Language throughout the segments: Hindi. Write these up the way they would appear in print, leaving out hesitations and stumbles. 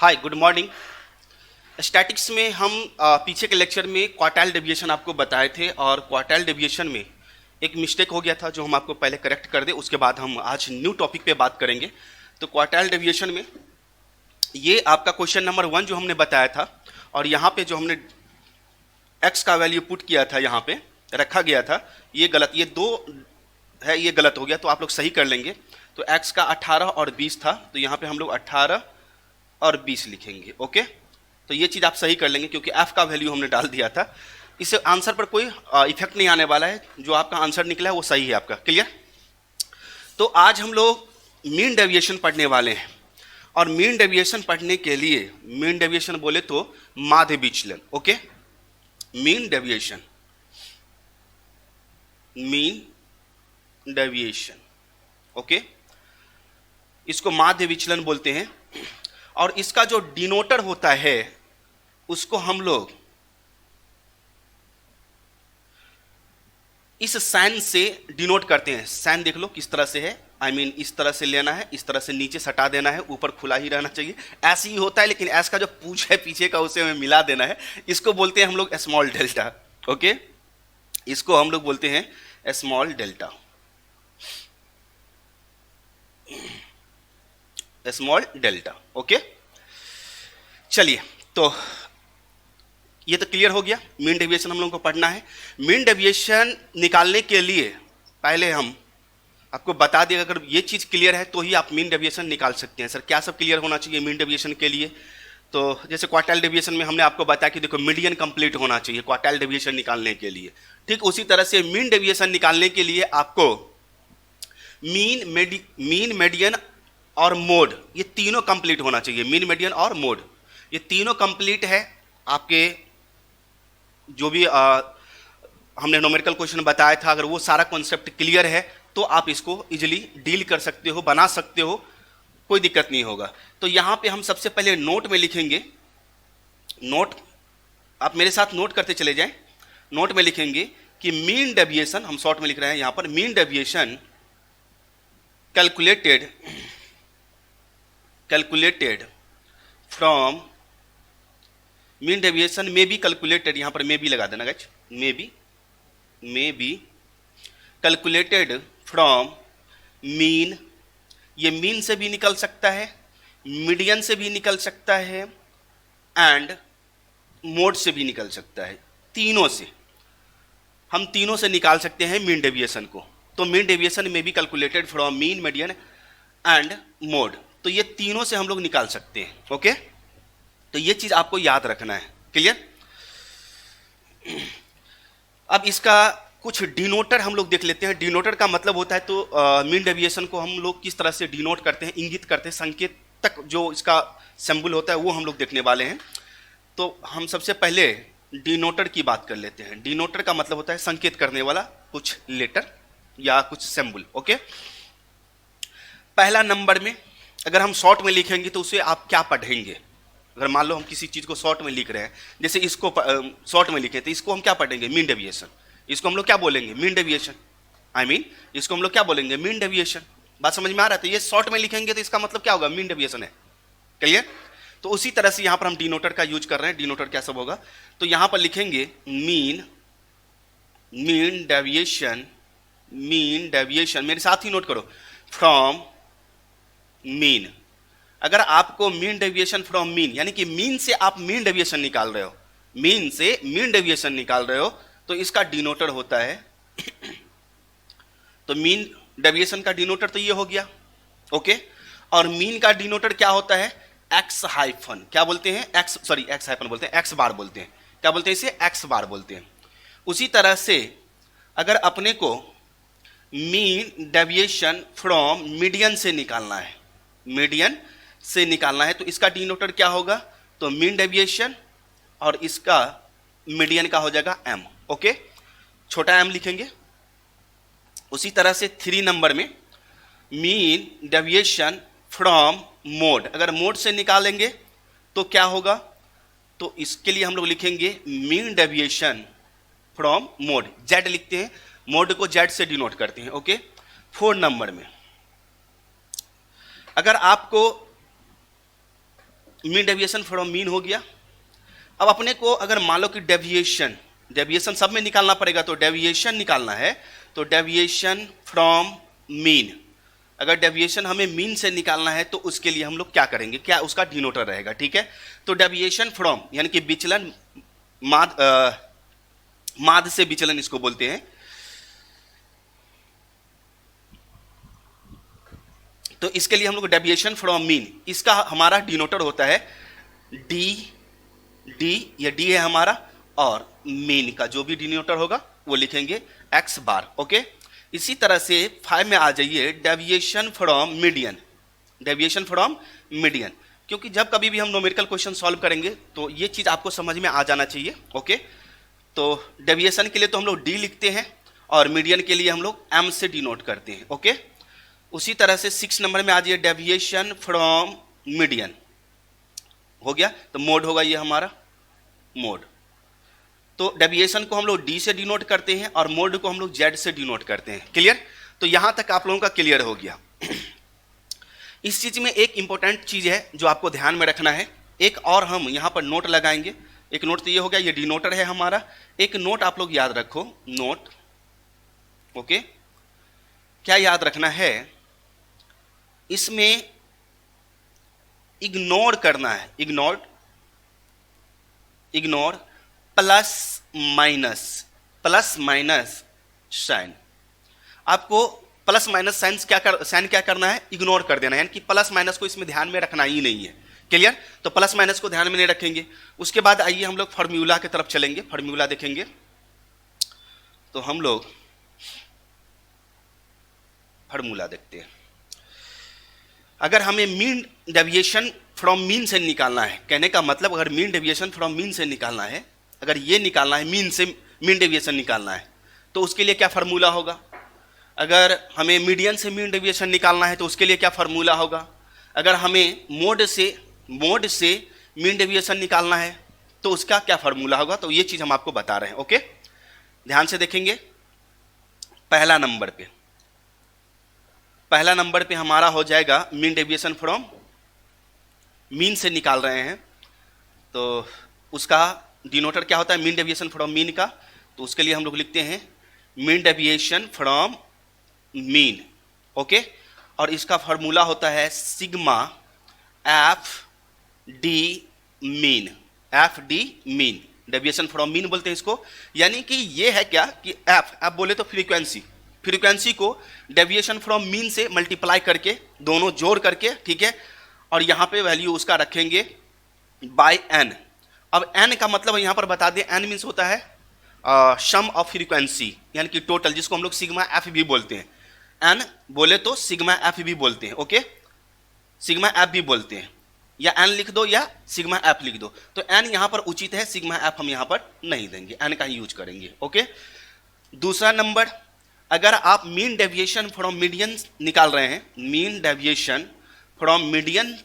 हाय, गुड मॉर्निंग। स्टैटिक्स में हम पीछे के लेक्चर में क्वार्टाइल डेविएशन आपको बताए थे और क्वार्टाइल डेविएशन में एक मिस्टेक हो गया था जो हम आपको पहले करेक्ट कर दे। उसके बाद हम आज न्यू टॉपिक पे बात करेंगे। तो क्वार्टाइल डेविएशन में ये आपका क्वेश्चन नंबर 1 जो हमने बताया था, और यहाँ पे जो हमने एक्स का वैल्यू पुट किया था, यहाँ पे रखा गया था, ये गलत, ये 2 है, ये गलत हो गया। तो आप लोग सही कर लेंगे। तो एक्स का 18 और 20 था, तो यहाँ पे हम लोग 18 और 20 लिखेंगे। ओके, तो ये चीज़ आप सही कर लेंगे क्योंकि एफ का वैल्यू हमने डाल दिया था। इससे आंसर पर कोई इफेक्ट नहीं आने वाला है। जो आपका आंसर निकला है वो सही है आपका। क्लियर? तो आज हम लोग मीन डेविएशन पढ़ने वाले हैं, और मीन डेविएशन पढ़ने के लिए, मीन डेविएशन बोले तो माध्य विचलन। Okay, mean deviation, mean deviation, okay, इसको माध्य विचलन बोलते हैं। और इसका जो डिनोटर होता है उसको हम लोग इस साइन से डिनोट करते हैं। साइन देख लो किस तरह से है, आई मीन इस तरह से लेना है, इस तरह से नीचे सटा देना है, ऊपर खुला ही रहना चाहिए, ऐसे ही होता है। लेकिन एस का जो पूछ है पीछे का, उसे हमें मिला देना है। इसको बोलते हैं हम लोग स्मॉल डेल्टा। ओके, इसको हम लोग बोलते हैं small delta, small delta. Okay, चलिए, तो ये तो क्लियर हो गया। मीन डेविएशन हम लोगों को पढ़ना है। मीन डेविएशन निकालने के लिए पहले हम आपको बता दें, अगर ये चीज़ क्लियर है तो ही आप मीन डेविएशन निकाल सकते हैं। सर क्या सब क्लियर होना चाहिए मीन डेविएशन के लिए? तो जैसे क्वार्टाइल डेविएशन में हमने आपको बताया कि देखो मीडियन कंप्लीट होना चाहिए क्वार्टाइल डेविएशन निकालने के लिए। ठीक उसी तरह से मीन डेविएशन निकालने के लिए आपको मीन, मीडियन और मोड, ये तीनों कंप्लीट होना चाहिए। मीन, मीडियन और मोड, ये तीनों कंप्लीट है। आपके जो भी हमने न्यूमेरिकल क्वेश्चन बताया था, अगर वो सारा कॉन्सेप्ट क्लियर है तो आप इसको इजीली डील कर सकते हो, बना सकते हो, कोई दिक्कत नहीं होगा। तो यहाँ पे हम सबसे पहले नोट में लिखेंगे। नोट, आप मेरे साथ नोट करते चले जाएं। नोट में लिखेंगे कि मीन डेविएशन, हम शॉर्ट में लिख रहे हैं यहाँ पर, mean deviation calculated from, mean deviation में बी कैलकुलेटेड, यहां पर में बी लगा देना गाइस, में बी कैलकुलेटेड फ्रॉम मीन, ये मीन से भी निकल सकता है, मीडियन से भी निकल सकता है, एंड मोड से भी निकल सकता है। तीनों से, हम तीनों से निकाल सकते हैं मीन डेविएशन को। तो मीन डेविएशन में be calculated from mean, median and mode, तो ये तीनों से हम लोग निकाल सकते हैं। ओके, तो ये चीज आपको याद रखना है। क्लियर? अब इसका कुछ डिनोटर हम लोग देख लेते हैं। डिनोटर का मतलब होता है, तो मीन डेविएशन को हम लोग किस तरह से डिनोट करते हैं, इंगित करते हैं, संकेतक जो इसका सिंबल होता है वो हम लोग देखने वाले हैं। तो हम सबसे पहले डिनोटर की बात कर लेते हैं। डिनोटर का मतलब होता है संकेत करने वाला कुछ लेटर या कुछ सिंबल। ओके, पहला नंबर में अगर हम शॉर्ट में लिखेंगे तो उसे आप क्या पढ़ेंगे? अगर मान लो हम किसी चीज को शॉर्ट में लिख रहे हैं, जैसे इसको शॉर्ट में लिखे, तो इसको हम क्या पढ़ेंगे? Mean deviation. इसको हम लोग क्या बोलेंगे? Mean deviation. आई मीन इसको हम लोग क्या बोलेंगे? Mean deviation. बात समझ में आ रहा है? तो ये शॉर्ट में लिखेंगे तो इसका मतलब क्या होगा? मीन डेविएशन है। क्लियर? तो उसी तरह से यहां पर हम डिनोटर का यूज कर रहे हैं। डिनोटर क्या सब होगा? तो यहां पर लिखेंगे mean, mean deviation, mean deviation, मेरे साथ ही नोट करो, फ्रॉम मीन। अगर आपको मीन डेविएशन फ्रॉम मीन, यानी कि मीन से आप मीन डेविएशन निकाल रहे हो, मीन से मीन डेविएशन निकाल रहे हो, तो इसका डिनोटर होता है तो मीन डेविएशन का डिनोटर तो ये हो गया। ओके, और मीन का डिनोटर क्या होता है? एक्स हाइफन, क्या बोलते हैं? एक्स, सॉरी एक्स हाइफन बोलते हैं, एक्स बार बोलते हैं। क्या बोलते हैं इसे? एक्स बार बोलते हैं। उसी तरह से अगर अपने को मीन डेविएशन फ्रॉम मीडियन से निकालना है, मीडियन से निकालना है, तो इसका डिनोटर क्या होगा? तो मीन डेविएशन, और इसका मीडियन का हो जाएगा एम। ओके, छोटा एम लिखेंगे। उसी तरह से 3 नंबर में मीन डेविएशन फ्रॉम मोड, अगर मोड से निकालेंगे तो क्या होगा? तो इसके लिए हम लोग लिखेंगे mean deviation from mode, Z लिखते हैं, मोड को जेड से डिनोट करते हैं। ओके, 4 नंबर में अगर आपको मीन डेविएशन फ्रॉम मीन हो गया। अब अपने को अगर मान लो कि डेविएशन सब में निकालना पड़ेगा, तो डेविएशन निकालना है, तो डेविएशन फ्रॉम मीन, अगर डेविएशन हमें मीन से निकालना है तो उसके लिए हम लोग क्या करेंगे, क्या उसका डिनोटर रहेगा, ठीक है। तो डेविएशन फ्रॉम यानी कि विचलन, माध्य से विचलन इसको बोलते हैं। तो इसके लिए हम लोग डेविएशन फ्रॉम मीन, इसका हमारा डिनोटर होता है डी, ये डी है हमारा, और मीन का जो भी डिनोटर होगा वो लिखेंगे एक्स बार, ओके। इसी तरह से 5 में आ जाइए, deviation from median, deviation from median, क्योंकि जब कभी भी हम न्यूमेरिकल क्वेश्चन सॉल्व करेंगे तो ये चीज़ आपको समझ में आ जाना चाहिए, ओके। तो डेविएशन के लिए तो हम लोग डी लिखते हैं और मीडियन के लिए हम लोग एम से डिनोट करते हैं, ओके। उसी तरह से 6 नंबर में आ जाइए, डेविएशन फ्रॉम मीडियन हो गया, तो मोड होगा ये हमारा मोड। तो डेविएशन को हम लोग डी से डिनोट करते हैं और मोड को हम लोग जेड से डिनोट करते हैं, क्लियर। तो यहां तक आप लोगों का क्लियर हो गया। इस चीज में एक इंपॉर्टेंट चीज है जो आपको ध्यान में रखना है, एक और हम यहां पर नोट लगाएंगे। एक नोट तो ये हो गया, ये डिनोटर है हमारा। एक नोट आप लोग याद रखो, नोट, ओके। क्या याद रखना है, इसमें इग्नोर करना है, इग्नोर प्लस माइनस साइन। आपको प्लस माइनस साइन क्या करना है, इग्नोर कर देना है, यानी कि प्लस माइनस को इसमें ध्यान में रखना ही नहीं है, क्लियर। तो प्लस माइनस को ध्यान में नहीं रखेंगे। उसके बाद आइए हम लोग फार्मूला की तरफ चलेंगे, फार्मूला देखेंगे। तो हम लोग फार्मूला देखते हैं। अगर हमें मीन डेविएशन फ्रॉम मीन से निकालना है, कहने का मतलब अगर मीन डेविएशन फ्रॉम मीन से निकालना है, अगर ये निकालना है, मीन से मीन डेविएशन निकालना है, तो उसके लिए क्या फार्मूला होगा। अगर हमें मीडियन से मीन डेविएशन निकालना है तो उसके लिए क्या फार्मूला होगा। अगर हमें मोड से मीन डेविएशन निकालना है तो उसका क्या फार्मूला होगा। तो ये चीज़ हम आपको बता रहे हैं, ओके। ध्यान से देखेंगे। पहला नंबर पे हमारा हो जाएगा मीन डेविएशन फ्रॉम मीन से निकाल रहे हैं, तो उसका डिनोटर क्या होता है, मीन डेविएशन फ्रॉम मीन का। तो उसके लिए हम लोग लिखते हैं mean deviation from mean, okay. और इसका फार्मूला होता है sigma F D mean, deviation from mean बोलते हैं इसको। यानी कि ये है क्या कि एफ बोले तो फ्रीक्वेंसी को डेविएशन फ्रॉम मीन से मल्टीप्लाई करके, दोनों जोड़ करके, ठीक है। और यहाँ पे वैल्यू उसका रखेंगे बाय एन। अब एन का मतलब यहाँ पर बता दें, एन मीन्स होता है सम ऑफ फ्रीक्वेंसी, यानी कि टोटल, जिसको हम लोग सिग्मा एफ भी बोलते हैं। एन बोले तो सिग्मा एफ भी बोलते हैं, ओके, सिग्मा एफ भी बोलते हैं, या एन लिख दो या सिग्मा एफ लिख दो। तो एन यहाँ पर उचित है, सिग्मा एफ हम यहाँ पर नहीं देंगे, एन का ही यूज करेंगे, ओके। दूसरा नंबर, अगर आप मीन डेविएशन फ्रॉम मीडियन निकाल रहे हैं, मीन डेविएशन फ्रॉम मीडियन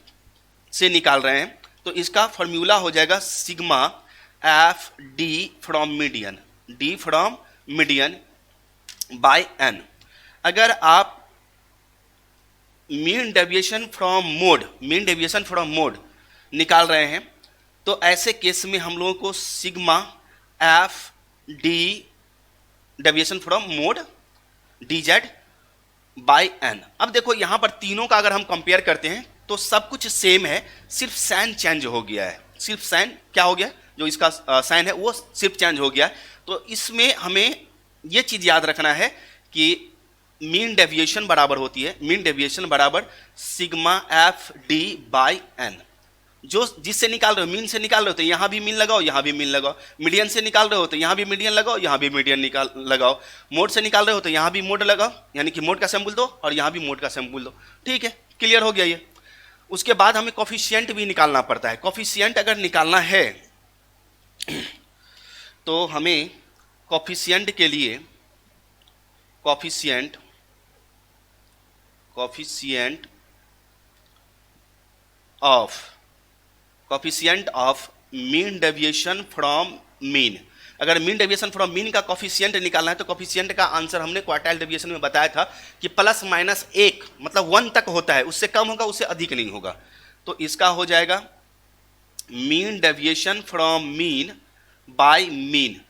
से निकाल रहे हैं, तो इसका फॉर्मूला हो जाएगा sigma F D from median by N. अगर आप मीन डेविएशन फ्रॉम मोड निकाल रहे हैं, तो ऐसे केस में हम लोगों को sigma F D deviation from mode D Z by N. अब देखो यहां पर तीनों का अगर हम कंपेयर करते हैं तो सब कुछ सेम है, सिर्फ साइन चेंज हो गया है, सिर्फ साइन क्या हो गया, जो इसका साइन है वो सिर्फ चेंज हो गया। तो इसमें हमें ये चीज याद रखना है कि मीन डेविएशन बराबर होती है, मीन डेविएशन बराबर sigma F D by N. जो जिससे निकाल रहे हो, मीन से निकाल रहे हो तो यहां भी मीन लगाओ, यहां भी मीन लगाओ। मीडियन से निकाल रहे हो तो यहां भी मीडियन लगाओ, यहां भी मीडियन लगाओ। मोड से निकाल रहे हो तो यहां भी मोड लगाओ, यानी कि मोड का सैंपल दो और यहां भी मोड का सैंपल दो, ठीक है, क्लियर हो गया ये। उसके बाद हमें कोफिशिएंट भी निकालना पड़ता है। कोफिशिएंट अगर निकालना है तो हमें कोफिशिएंट के लिए coefficient of mean deviation from mean. अगर मीन डेविएशन फ्रॉम मीन का कोफिशिएंट निकालना है तो कोफिशिएंट का आंसर हमने क्वार्टाइल डेविएशन में बताया था कि प्लस माइनस 1 मतलब 1 तक होता है, उससे कम होगा, उससे अधिक नहीं होगा। तो इसका हो जाएगा mean deviation from mean bye mean.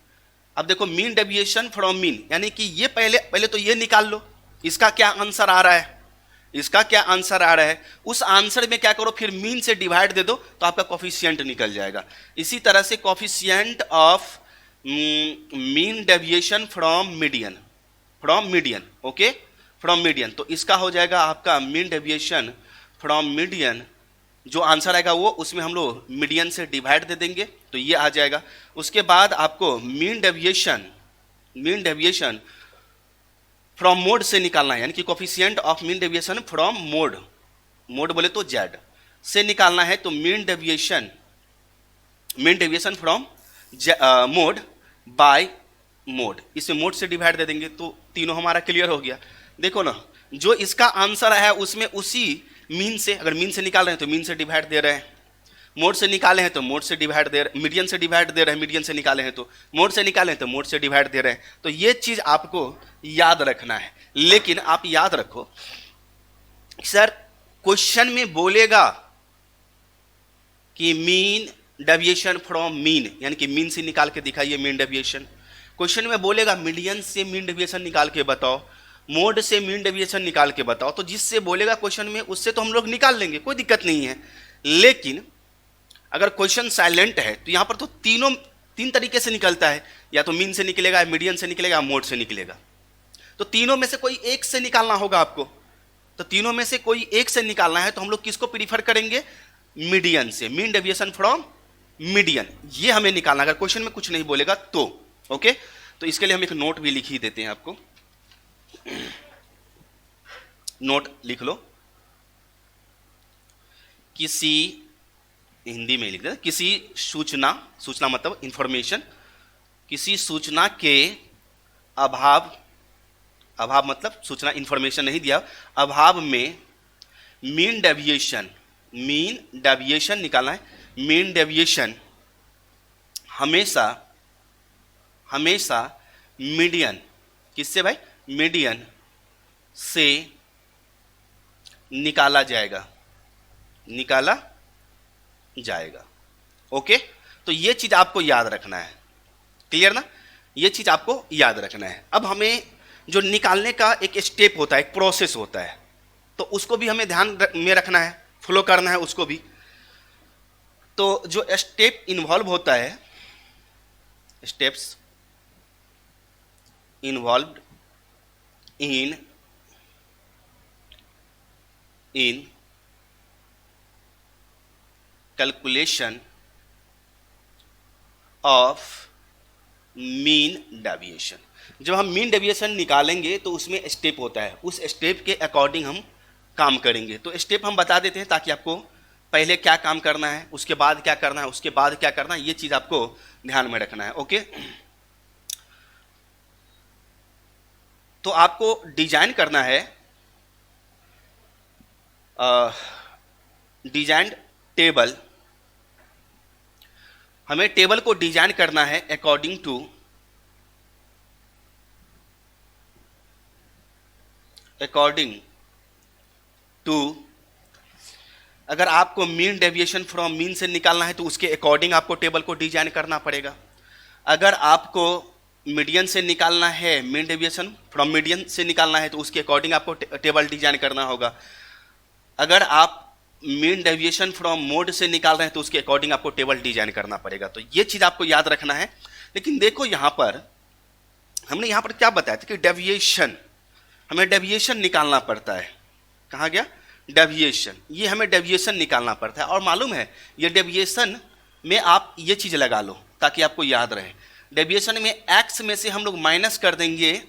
अब देखो मीन डेविएशन फ्रॉम मीन यानी कि ये पहले तो ये निकाल लो इसका क्या आंसर आ रहा है, इसका क्या आंसर आ रहा है, उस आंसर में क्या करो फिर मीन से डिवाइड दे दो तो आपका कोफिशिएंट निकल जाएगा। इसी तरह से coefficient of mean deviation from median, okay, from median, तो इसका हो जाएगा आपका मीन डेविएशन फ्रॉम मीडियन, जो आंसर आएगा वो उसमें हम लोग मीडियन से डिवाइड दे देंगे तो ये आ जाएगा। उसके बाद आपको मीन डेविएशन फ्रॉम मोड से निकालना है, यानी कि coefficient of mean deviation from mode बोले तो जेड से निकालना है, तो mean deviation from mode bye mode, इसे मोड से डिवाइड दे देंगे तो तीनों हमारा क्लियर हो गया। देखो ना जो इसका आंसर है उसमें उसी मीन से, अगर मीन से निकाल रहे हैं तो मीन से डिवाइड दे रहे हैं, मोड से निकाले हैं तो मोड से डिवाइड दे रहे हैं, मीडियन से डिवाइड दे रहे हैं, मीडियन से निकाले हैं तो मोड से निकाले हैं तो मोड से डिवाइड दे रहे हैं। तो ये चीज आपको याद रखना है। लेकिन आप याद रखो सर क्वेश्चन में बोलेगा कि मीन डेविएशन फ्रॉम मीन, यानी कि मीन से निकाल के दिखाइए मीन डेविएशन। क्वेश्चन में बोलेगा मीडियन से मीन डेविएशन निकाल के बताओ, मोड से मीन डेविएशन निकाल के बताओ, तो जिससे बोलेगा क्वेश्चन में उससे तो हम लोग निकाल लेंगे, कोई दिक्कत नहीं है। लेकिन अगर क्वेश्चन साइलेंट है तो यहां पर तो तीन तरीके से निकलता है, या तो मीन से निकलेगा, मीडियन से निकलेगा, मोड से निकलेगा। तो तीनों में से कोई एक से निकालना होगा आपको, तो तीनों में से कोई एक से निकालना है तो हम लोग किसको प्रीफर करेंगे, मीडियन से, मीन डेविएशन फ्रॉम मीडियन, ये हमें निकालना अगर क्वेश्चन में कुछ नहीं बोलेगा तो। ओके, तो इसके लिए हम एक नोट भी लिख ही देते हैं, आपको नोट लिख लो, किसी, हिंदी में लिख दे, किसी सूचना मतलब इंफॉर्मेशन, किसी सूचना के अभाव मतलब सूचना इंफॉर्मेशन नहीं दिया, अभाव में मीन डेविएशन निकालना है। मीन डेविएशन हमेशा मीडियन, किससे भाई, मीडियन से निकाला जाएगा। ओके, तो ये चीज आपको याद रखना है, क्लियर ना, ये चीज आपको याद रखना है। अब हमें जो निकालने का एक स्टेप होता है, एक प्रोसेस होता है, तो उसको भी हमें ध्यान में रखना है, फॉलो करना है उसको भी। तो जो स्टेप इन्वॉल्व होता है, steps involved in calculation of mean deviation, जब हम मीन डेविएशन निकालेंगे तो उसमें स्टेप होता है, उस स्टेप के अकॉर्डिंग हम काम करेंगे। तो स्टेप हम बता देते हैं ताकि आपको पहले क्या काम करना है, उसके बाद क्या करना है, उसके बाद क्या करना है, ये चीज आपको ध्यान में रखना है। ओके, तो आपको डिजाइन करना है, डिजाइन टेबल, हमें टेबल को डिजाइन करना है अकॉर्डिंग टू अगर आपको मीन डेविएशन फ्रॉम मीन से निकालना है तो उसके अकॉर्डिंग आपको टेबल को डिजाइन करना पड़ेगा। अगर आपको मीडियन से निकालना है, मीन डेविएशन फ्रॉम मीडियन से निकालना है तो उसके अकॉर्डिंग आपको टेबल डिजाइन करना होगा। अगर आप मीन डेविएशन फ्रॉम मोड से निकाल रहे हैं तो उसके अकॉर्डिंग आपको टेबल डिजाइन करना पड़ेगा। तो ये चीज आपको याद रखना है। लेकिन देखो यहां पर हमने यहां पर क्या बताया था कि डेविएशन, हमें डेविएशन निकालना पड़ता है। कहा गया डेविएशन, ये हमें डेविएशन निकालना पड़ता है। और मालूम है ये डेविएशन में आप ये चीज लगा लो ताकि आपको याद रहे। डेविएशन में एक्स में से हम लोग माइनस कर देंगे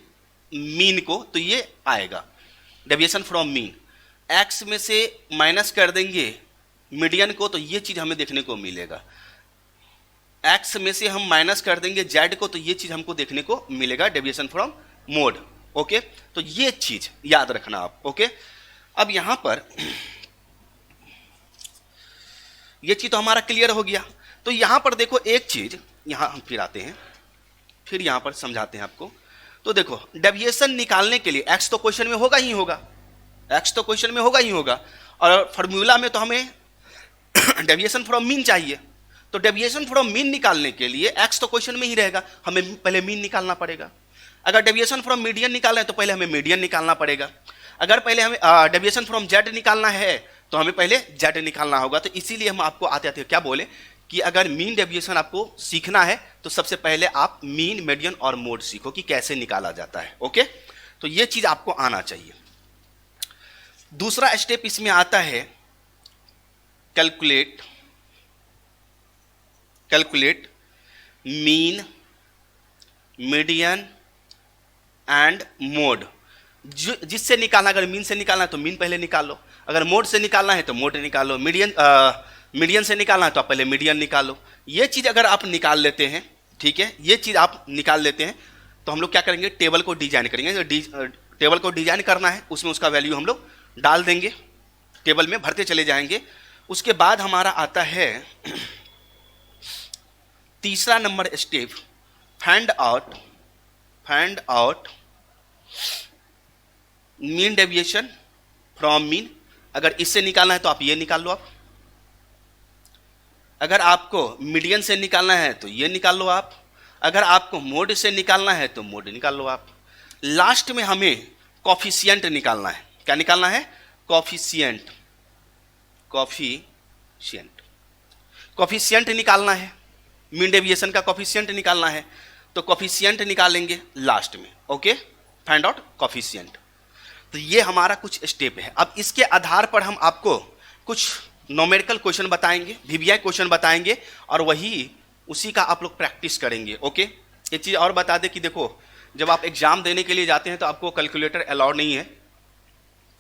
मीन को तो ये आएगा डेविएशन फ्रॉम मीन, एक्स में से माइनस कर देंगे मीडियन को तो ये चीज हमें देखने को मिलेगा। एक्स में से हम माइनस कर देंगे जेड को तो ये चीज हमको देखने को मिलेगा डेविएशन फ्रॉम मोड। ओके, तो ये चीज याद रखना आप। ओके, अब यहां पर ये चीज तो हमारा क्लियर हो गया। तो यहां पर देखो एक चीज, यहां हम फिर आते हैं, फिर यहां पर समझाते हैं आपको। तो देखो डेविएशन निकालने के लिए एक्स तो क्वेश्चन में होगा ही होगा, एक्स तो क्वेश्चन में होगा ही होगा, और फॉर्मूला में तो हमें डेविएशन फ्रॉम मीन चाहिए। तो डेविएशन फ्रॉम मीन निकालने के लिए एक्स तो क्वेश्चन में ही रहेगा, हमें पहले मीन निकालना पड़ेगा। अगर डेविएशन फ्रॉम मीडियन निकालना है तो पहले हमें मीडियन निकालना पड़ेगा। अगर पहले हमें डेविएशन फ्रॉम जेड निकालना है तो हमें पहले जेड निकालना होगा। तो इसीलिए हम आपको आते आते क्या बोले कि अगर मीन डेविएशन आपको सीखना है तो सबसे पहले आप मीन, मीडियन और मोड सीखो कि कैसे निकाला जाता है। ओके, तो ये चीज आपको आना चाहिए। दूसरा स्टेप इसमें आता है calculate mean, median and mode. जिससे निकालना, अगर मीन से निकालना है तो मीन पहले निकाल लो, अगर मोड से निकालना है तो मोड निकालो, मीडियन से निकालना है तो आप पहले मीडियन निकालो। ये चीज़ अगर आप निकाल लेते हैं, ठीक है, ये चीज़ आप निकाल लेते हैं तो हम लोग क्या करेंगे, टेबल को डिजाइन करेंगे। टेबल को डिजाइन करना है, उसमें उसका वैल्यू हम लोग डाल देंगे, टेबल में भरते चले जाएंगे। उसके बाद हमारा आता है तीसरा number step, find out mean deviation from mean. अगर इससे निकालना है तो आप ये निकाल लो आप, अगर आपको मीडियन से निकालना है तो ये निकाल लो आप, अगर आपको मोड से निकालना है तो मोड निकाल लो आप। लास्ट में हमें कॉफिशिएंट निकालना है। क्या निकालना है? कॉफिशिएंट निकालना है, मीन डेविएशन का कॉफिशिएंट निकालना है, तो कॉफिशिएंट निकालेंगे लास्ट में। Okay, find out coefficient. तो ये हमारा कुछ स्टेप है। अब इसके आधार पर हम आपको कुछ न्यूमेरिकल क्वेश्चन बताएंगे, वीवीआई क्वेश्चन बताएंगे, और वही उसी का आप लोग प्रैक्टिस करेंगे। ओके, एक चीज़ और बता दें कि देखो, जब आप एग्जाम देने के लिए जाते हैं तो आपको कैलकुलेटर अलाउड नहीं है,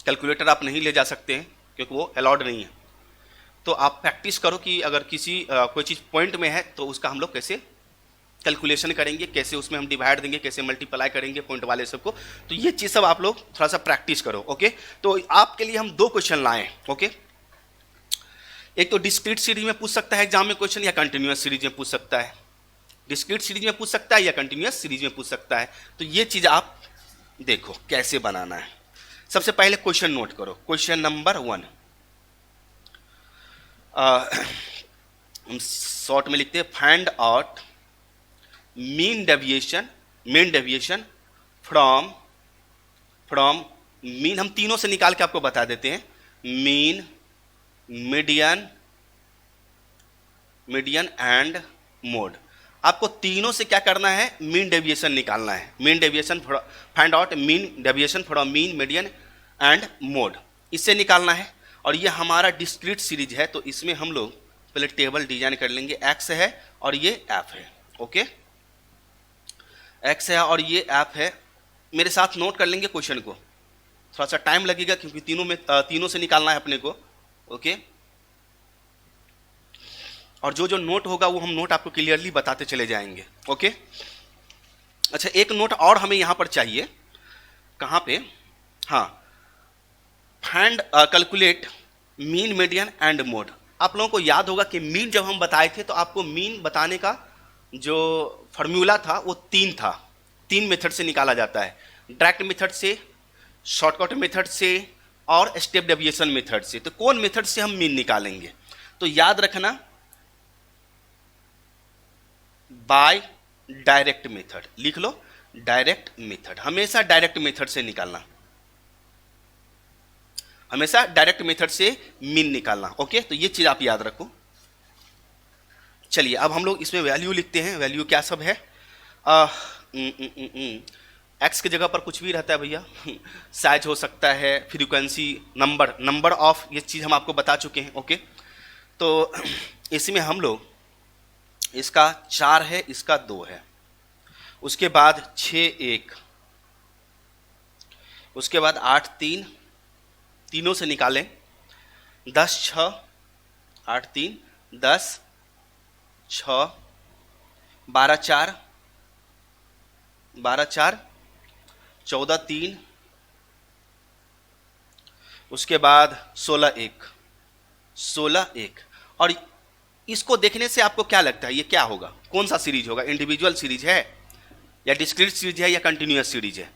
कैलकुलेटर आप नहीं ले जा सकते हैं क्योंकि वो अलाउड नहीं है। तो आप प्रैक्टिस करो कि अगर किसी कोई चीज़ पॉइंट में है तो उसका हम लोग कैसे कैलकुलेशन करेंगे, कैसे उसमें हम डिवाइड देंगे, कैसे मल्टीप्लाई करेंगे पॉइंट वाले सबको। तो ये चीज़ सब आप लोग थोड़ा सा प्रैक्टिस करो। ओके, तो आपके लिए हम 2 क्वेश्चन लाए। ओके, एक तो डिस्क्रीट सीरीज में पूछ सकता है एग्जाम में क्वेश्चन, या कंटिन्यूअस सीरीज में पूछ सकता है। डिस्क्रीट सीरीज में पूछ सकता है या कंटिन्यूअस सीरीज में पूछ सकता है। तो ये चीज़ आप देखो कैसे बनाना है। सबसे पहले क्वेश्चन नोट करो, क्वेश्चन नंबर 1। हम शॉर्ट में लिखते हैं, find out mean deviation from mean. हम तीनों से निकाल के आपको बता देते हैं, मीन, मीडियन एंड मोड। आपको तीनों से क्या करना है, मीन डेविएशन निकालना है। Mean deviation, find out mean deviation from mean, median and mode, इससे निकालना है। और ये हमारा डिस्क्रीट सीरीज है, तो इसमें हम लोग पहले टेबल डिजाइन कर लेंगे। एक्स है और ये एफ है। ओके, एक्स है और ये एफ है। मेरे साथ नोट कर लेंगे क्वेश्चन को, थोड़ा सा टाइम लगेगा क्योंकि तीनों से निकालना है अपने को। ओके, और जो जो नोट होगा वो हम नोट आपको क्लियरली बताते चले जाएंगे। ओके, अच्छा, एक नोट और हमें यहां पर चाहिए। कहां पे? हाँ, find calculate mean, median and mode. आप लोगों को याद होगा कि मीन जब हम बताए थे तो आपको मीन बताने का जो फॉर्मूला था वो 3 था। 3 मेथड से निकाला जाता है, डायरेक्ट मेथड से, शॉर्टकट मेथड से और स्टेप डेविएशन मेथड से। तो कौन मेथड से हम मीन निकालेंगे? तो याद रखना, बाय डायरेक्ट मेथड। लिख लो, डायरेक्ट मेथड। हमेशा डायरेक्ट मेथड से निकालना, हमेशा डायरेक्ट मेथड से मीन निकालना। ओके, तो ये चीज आप याद रखो। चलिए, अब हम लोग इसमें वैल्यू लिखते हैं। वैल्यू क्या सब है? एक्स की जगह पर कुछ भी रहता है भैया, साइज हो सकता है, फ्रीक्वेंसी, नंबर ऑफ, ये चीज़ हम आपको बता चुके हैं। ओके, तो इसमें हम लोग, इसका 4 है, इसका 2 है, उसके बाद 6 1, उसके बाद 8 3, तीनों से निकालें 10 6, 8 3 10, 6 12 4, 14 3, उसके बाद 16 1। और इसको देखने से आपको क्या लगता है ये क्या होगा, कौन सा सीरीज होगा? इंडिविजुअल सीरीज है या डिस्क्रीट सीरीज है या कंटिन्यूअस सीरीज है?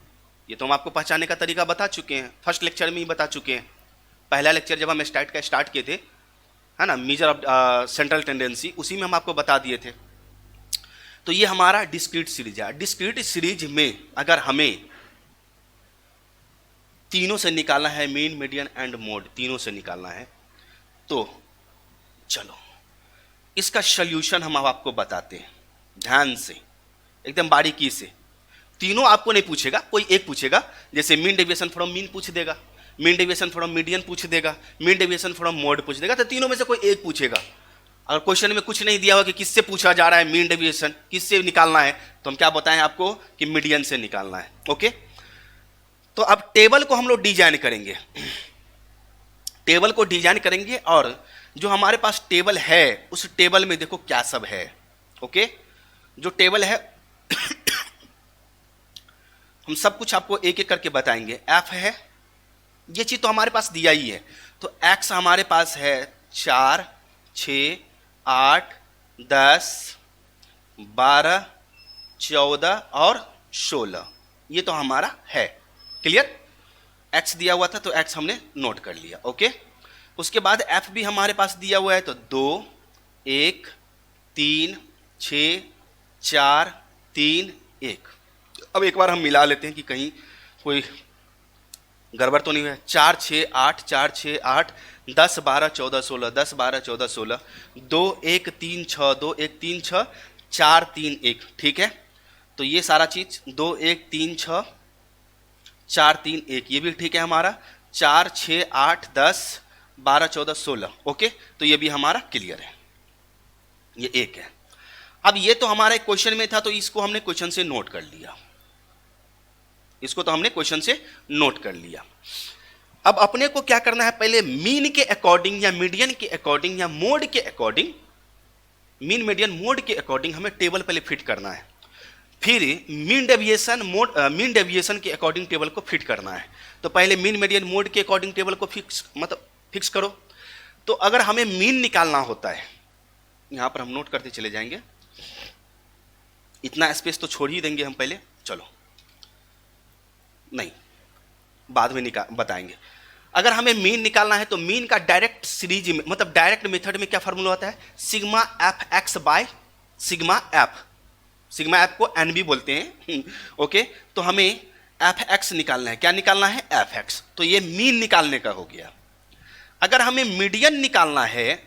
ये तो हम आपको पहचानने का तरीका बता चुके हैं, फर्स्ट लेक्चर में ही बता चुके हैं। पहला लेक्चर जब हम स्टार्ट किए थे है ना, मेजर ऑफ सेंट्रल टेंडेंसी, उसी में हम आपको बता दिए थे। तो ये हमारा डिस्क्रीट सीरीज है। डिस्क्रीट सीरीज में अगर हमें तीनों से निकालना है, मीन, मीडियन एंड मोड, तीनों से निकालना है, तो चलो इसका सॉल्यूशन हम अब आपको बताते हैं ध्यान से, एकदम बारीकी से। तीनों आपको नहीं पूछेगा, कोई एक पूछेगा, जैसे मीन डेविएशन फ्रॉम मीन पूछ देगा, मीन डेविएशन फ्रॉम मीडियन पूछ देगा, मीन डेविएशन फ्रॉम मोड पूछ देगा, तो तीनों में से कोई एक पूछेगा। अगर क्वेश्चन में कुछ नहीं दिया हुआ कि किससे पूछा जा रहा है मीन डेविएशन, किससे निकालना है, तो हम क्या बताएं आपको कि मीडियन से निकालना है। ओके, तो अब टेबल को हम लोग डिजाइन करेंगे, टेबल को डिजाइन करेंगे, और जो हमारे पास टेबल है उस टेबल में देखो क्या सब है। ओके, जो टेबल है हम सब कुछ आपको एक एक करके बताएंगे। एफ है, ये चीज तो हमारे पास दिया ही है, तो एक्स हमारे पास है 4, 6, 8, 10, 12, 14 और 16, ये तो हमारा है। क्लियर, एक्स दिया हुआ था तो एक्स हमने नोट कर लिया। ओके, उसके बाद एफ भी हमारे पास दिया हुआ है, तो 2, 1, 3, 6, 4, 3, 1। अब एक बार हम मिला लेते हैं कि कहीं कोई गड़बड़ तो नहीं है। 4, 6, 8, 4, 6, 8, 10, 12, 14, 16, 10, 12, 14, 16, 2, 1, 3, 6, 2, 1, 3, 6, 4, 3, 1। ठीक है, तो ये सारा चीज 2, 1, 3, 6, 4, 3, 1, ये भी ठीक है हमारा। 4, 6, 8, 10, 12, 14, 16। ओके, तो ये भी हमारा क्लियर है, ये एक है। अब ये तो हमारा एक क्वेश्चन में था, तो इसको हमने क्वेश्चन से नोट कर लिया, इसको तो हमने क्वेश्चन से नोट कर लिया। अब अपने को क्या करना है, पहले मीन के अकॉर्डिंग या मीडियन के अकॉर्डिंग या मोड के अकॉर्डिंग, मीन, मीडियन, मोड के अकॉर्डिंग हमें टेबल पहले फिट करना है। फिर mean deviation, mode, mean deviation के अकॉर्डिंग टेबल को फिट करना है। तो पहले मीन, मीडियन, मोड के अकॉर्डिंग टेबल को फिक्स करो। तो अगर हमें मीन निकालना होता है, यहां पर हम नोट करते चले जाएंगे, इतना स्पेस तो छोड़ ही देंगे हम पहले, चलो नहीं बाद में बताएंगे। अगर हमें मीन निकालना है तो मीन का डायरेक्ट सीरीज में, मतलब डायरेक्ट मेथड में क्या फार्मूला होता है, sigma F x by sigma F. Sigma F को एन भी बोलते हैं। ओके, तो हमें एफ एक्स निकालना है। क्या निकालना है, एफ एक्स। तो ये मीन निकालने का हो गया। अगर हमें मीडियन निकालना है,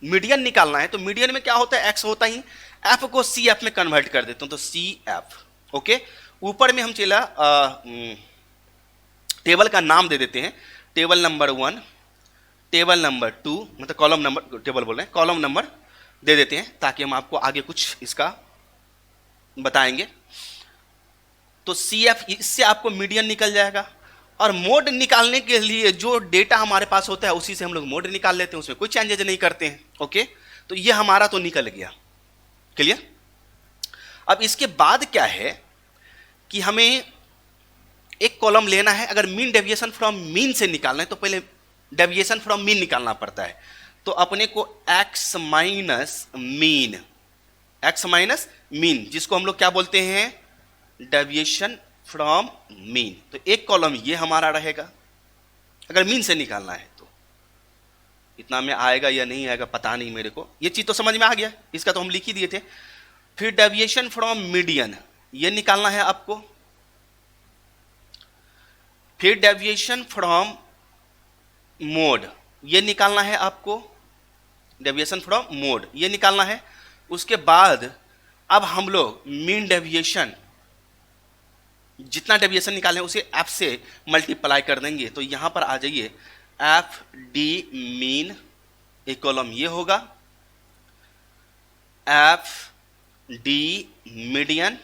मीडियन निकालना है, तो मीडियन में क्या होता है, एक्स होता ही, एफ को सी एफ में कन्वर्ट कर देता हूं, तो सी एफ। ओके, ऊपर में हम चला टेबल का नाम दे देते हैं, टेबल नंबर 1, टेबल नंबर 2, मतलब कॉलम नंबर, टेबल बोल रहे हैं, कॉलम नंबर दे देते हैं ताकि हम आपको आगे कुछ इसका बताएंगे। तो सी एफ, इससे आपको मीडियन निकल जाएगा। और मोड निकालने के लिए जो डेटा हमारे पास होता है उसी से हम लोग मोड निकाल लेते हैं, उसमें कोई चेंजेज नहीं करते हैं। ओके, तो ये हमारा तो निकल गया। क्लियर। अब इसके बाद क्या है कि हमें एक कॉलम लेना है। अगर मीन डेविएशन फ्रॉम मीन से निकालना है तो पहले डेविएशन फ्रॉम मीन निकालना पड़ता है। तो अपने को x minus mean, x minus mean, जिसको हम लोग क्या बोलते हैं, डेविएशन फ्रॉम मीन। तो एक कॉलम ये हमारा रहेगा अगर मीन से निकालना है। तो इतना में आएगा या नहीं आएगा पता नहीं मेरे को, ये चीज तो समझ में आ गया, इसका तो हम लिख ही दिए थे। फिर डेविएशन फ्रॉम मीडियन ये निकालना है आपको। फिर डेविएशन फ्रॉम मोड ये निकालना है आपको, डेविएशन फ्रॉम मोड ये निकालना है। उसके बाद अब हम लोग मीन डेविएशन, जितना डेविएशन निकालें उसे एफ से मल्टीप्लाई कर देंगे। तो यहां पर आ जाइए, एफ डी मीन, एक कॉलम ये होगा, F D median.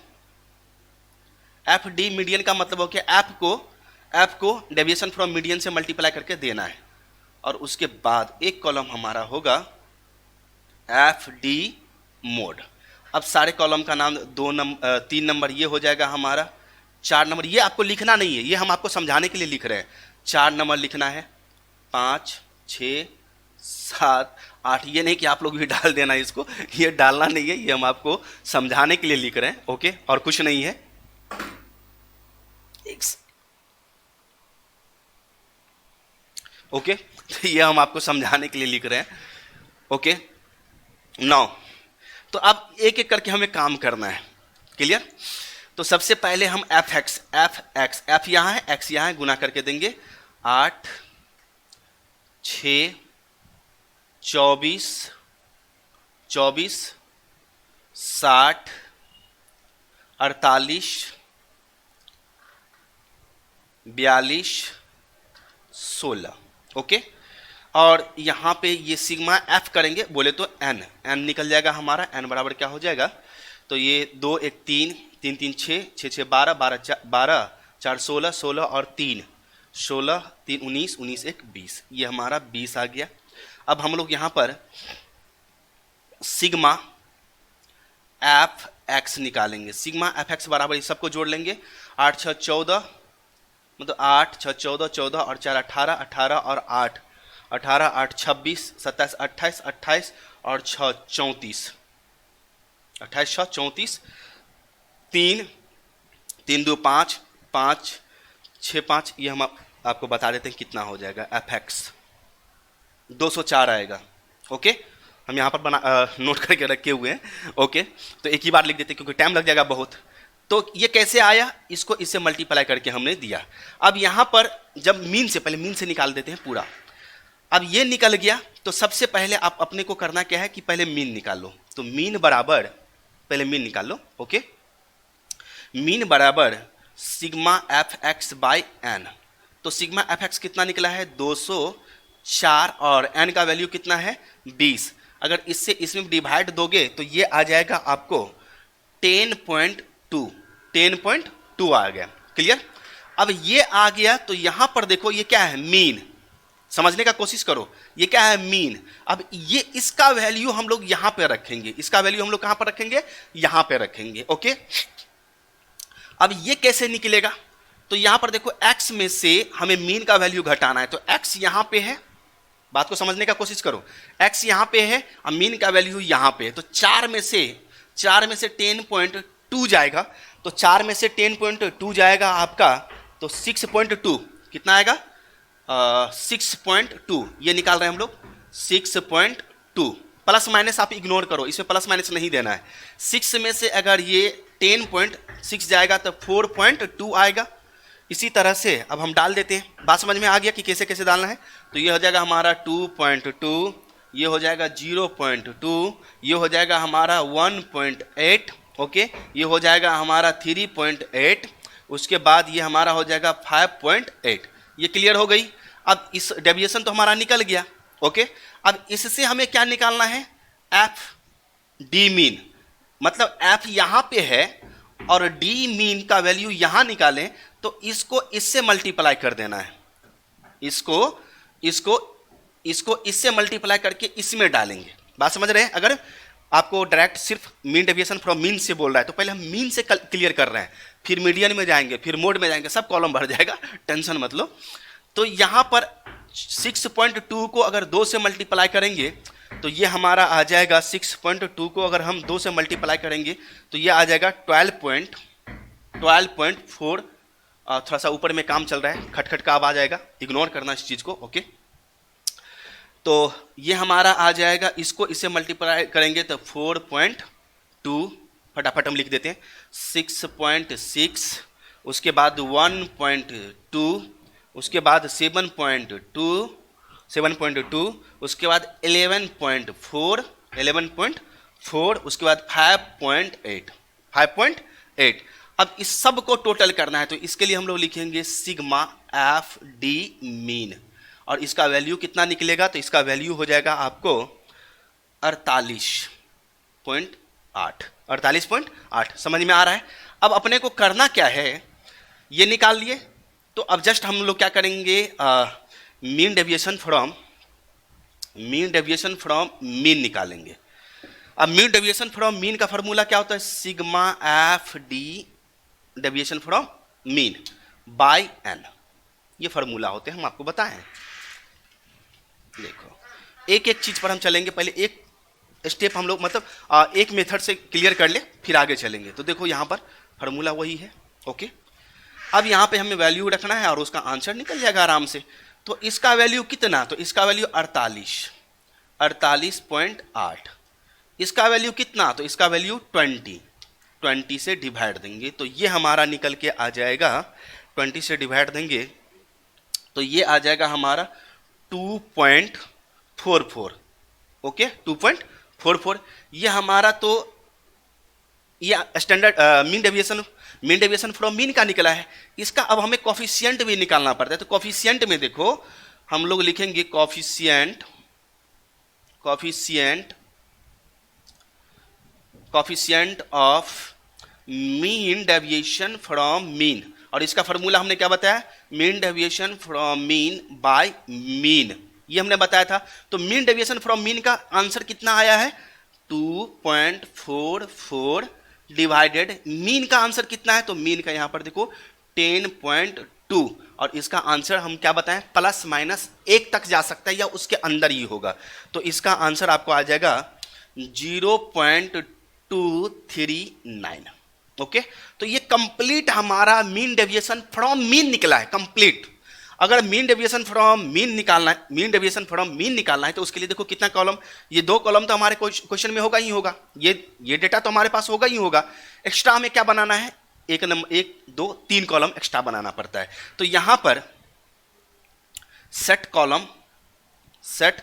F D median का मतलब हो गया एफ को डेविएशन फ्रॉम मीडियन से मल्टीप्लाई करके देना है। और उसके बाद एक कॉलम हमारा होगा एफ डी मोड। अब सारे कॉलम का नाम 3 नंबर ये हो जाएगा हमारा। 4 नंबर ये आपको लिखना नहीं है, ये हम आपको समझाने के लिए लिख रहे हैं। 4 नंबर लिखना है, 5, 6, 7, 8। ये नहीं कि आप लोग भी डाल देना इसको, ये डालना नहीं है, ये हम आपको समझाने के लिए लिख रहे हैं। ओके, और कुछ नहीं है। ओके, तो ये हम आपको समझाने के लिए लिख रहे हैं। ओके, नाउ तो अब एक एक करके हमें काम करना है। क्लियर? तो सबसे पहले हम एफ एक्स यहाँ है, एक्स यहाँ है, गुना करके देंगे 8 6 24 24 60 48 42 16। ओके, और यहाँ पे ये सिग्मा एफ करेंगे बोले तो एन निकल जाएगा हमारा। एन बराबर क्या हो जाएगा? तो ये 2 1 3 3 3 6 6 6 12 12 4 16 16 और 3 16 3 19 19 1 20। ये हमारा 20 आ गया। अब हम लोग यहाँ पर सिग्मा एफ एक्स निकालेंगे। सिग्मा एफ एक्स बराबर इस सबको जोड़ लेंगे। 8 6 14, मतलब 8 6 14 14 और 4 18 18 और 8 18 8 26 27 28 28 और 6 34 28 6 34 3 3 2 5 5 6 5। ये हम आपको बता देते हैं कितना हो जाएगा। एफ एक्स 204 आएगा। ओके, हम यहाँ पर बना नोट करके रखे हुए हैं। ओके, तो एक ही बार लिख देते हैं क्योंकि टाइम लग जाएगा बहुत। तो ये कैसे आया? इसको इससे मल्टीप्लाई करके हमने दिया। अब यहाँ पर जब मीन से पहले मीन से निकाल देते हैं पूरा। अब ये निकल गया तो सबसे पहले आप अपने को करना क्या है कि पहले मीन निकाल लो। तो मीन बराबर पहले मीन निकाल लो। ओके, मीन बराबर sigma F X by N. तो सिग्मा एफ एक्स कितना निकला है? 204 और एन का वैल्यू कितना है? 20। अगर इससे इसमें डिवाइड दोगे तो ये आ जाएगा आपको 10.2 10.2 आ गया। क्लियर? अब ये आ गया तो यहां पर देखो ये क्या है? मीन। समझने का कोशिश करो, ये क्या है? मीन। अब ये इसका वैल्यू हम लोग यहां पे रखेंगे। इसका वैल्यू हम लोग कहां पर रखेंगे? यहां पे रखेंगे। ओके, अब ये कैसे निकलेगा? तो यहां पर देखो x में से हमें मीन का वैल्यू घटाना है। तो x यहां पे है, बात को समझने का कोशिश करो। x यहां पे है और मीन का वैल्यू यहां पे है। तो 4 में से 10.2 जाएगा। तो 4 में से 10.2 जाएगा आपका, तो 6.2 कितना आएगा? 6.2 ये निकाल रहे हैं हम लोग। 6.2 प्लस माइनस आप इग्नोर करो, इसमें प्लस माइनस नहीं देना है। 6 में से अगर ये 10.6 जाएगा तो 4.2 आएगा। इसी तरह से अब हम डाल देते हैं। बात समझ में आ गया कि कैसे कैसे डालना है? तो ये हो जाएगा हमारा 2.2, ये हो जाएगा 0.2, ये हो जाएगा हमारा 1.8। ओके, ये हो जाएगा हमारा 3.8, उसके बाद ये हमारा हो जाएगा 5.8। ये क्लियर हो गई। अब इस डेविएशन तो हमारा निकल गया। ओके, अब इससे हमें क्या निकालना है? F D mean. मतलब एफ यहां पे है और डी मीन का वैल्यू यहां निकालें तो इसको इससे मल्टीप्लाई कर देना है। इसको इससे मल्टीप्लाई करके इसमें डालेंगे। बात समझ रहे हैं? अगर आपको डायरेक्ट सिर्फ मीन डेविएशन फ्रॉम मीन से बोल रहा है तो पहले हम मीन से क्लियर कर रहे हैं, फिर मीडियन में जाएंगे, फिर मोड में जाएंगे, सब कॉलम भर जाएगा, टेंशन मत लो। तो यहां पर 6.2 को अगर 2 से मल्टीप्लाई करेंगे तो ये हमारा आ जाएगा 6.2 को अगर हम 2 से मल्टीप्लाई करेंगे तो ये आ जाएगा 12.4। थोड़ा सा ऊपर में काम चल रहा है, खटखट का आवाज आएगा, इग्नोर करना इस चीज़ को। ओके, तो ये हमारा आ जाएगा, इसको इससे मल्टीप्लाई करेंगे तो 4.2, फटाफट हम लिख देते हैं 6.6, उसके बाद 1.2, उसके बाद 7.2, उसके बाद 11.4, उसके बाद 5.8। अब इस सब को टोटल करना है तो इसके लिए हम लोग लिखेंगे सिग्मा एफ डी मीन, और इसका वैल्यू कितना निकलेगा? तो इसका वैल्यू हो जाएगा आपको 48.8। समझ में आ रहा है? अब अपने को करना क्या है? ये निकाल लिए तो अब जस्ट हम लोग क्या करेंगे? मीन डेविएशन फ्रॉम मीन निकालेंगे। अब मीन डेविएशन फ्रॉम मीन का फॉर्मूला क्या होता है? Sigma F D deviation from mean by N. ये फॉर्मूला होते हैं, हम आपको बताएं। देखो एक एक चीज पर हम चलेंगे, पहले एक स्टेप हम लोग मतलब एक मेथड से क्लियर कर ले, फिर आगे चलेंगे। तो देखो यहाँ पर फॉर्मूला वही है। ओके, अब यहाँ पे हमें वैल्यू रखना है और उसका आंसर निकल जाएगा आराम से। तो इसका वैल्यू कितना, तो इसका वैल्यू 48.8। इसका वैल्यू कितना, तो इसका वैल्यू 20 से डिवाइड देंगे तो ये हमारा निकल के आ जाएगा, 20 से डिवाइड देंगे तो ये आ जाएगा हमारा 2.44। ओके 2.44 ये हमारा, तो ये standard mean deviation from mean का निकला है। इसका अब हमें कोफिशिएंट भी निकालना पड़ता है। तो कोफिशिएंट में देखो हम लोग लिखेंगे coefficient of mean deviation from mean, और इसका फॉर्मूला हमने क्या बताया, mean deviation from mean bye mean, ये हमने बताया था। तो मीन डेविएशन फ्रॉम मीन का आंसर कितना आया है, 2.44 डिवाइडेड मीन का आंसर कितना है, तो मीन का यहां पर देखो 10.2, और इसका आंसर हम क्या बताएं, प्लस माइनस 1 तक जा सकता है या उसके अंदर ही होगा। तो इसका आंसर आपको आ जाएगा 0.239। ओके तो ये कंप्लीट हमारा मीन डेविएशन फ्रॉम मीन निकला है, कंप्लीट। अगर मीन डेविएशन फ्रॉम मीन निकालना है, तो उसके लिए देखो कितना कॉलम, ये 2 कॉलम तो हमारे क्वेश्चन में होगा ही होगा, ये डेटा तो हमारे पास होगा ही होगा। एक्स्ट्रा हमें क्या बनाना है, 1 2 3 कॉलम एक्स्ट्रा बनाना पड़ता है। तो यहां पर सेट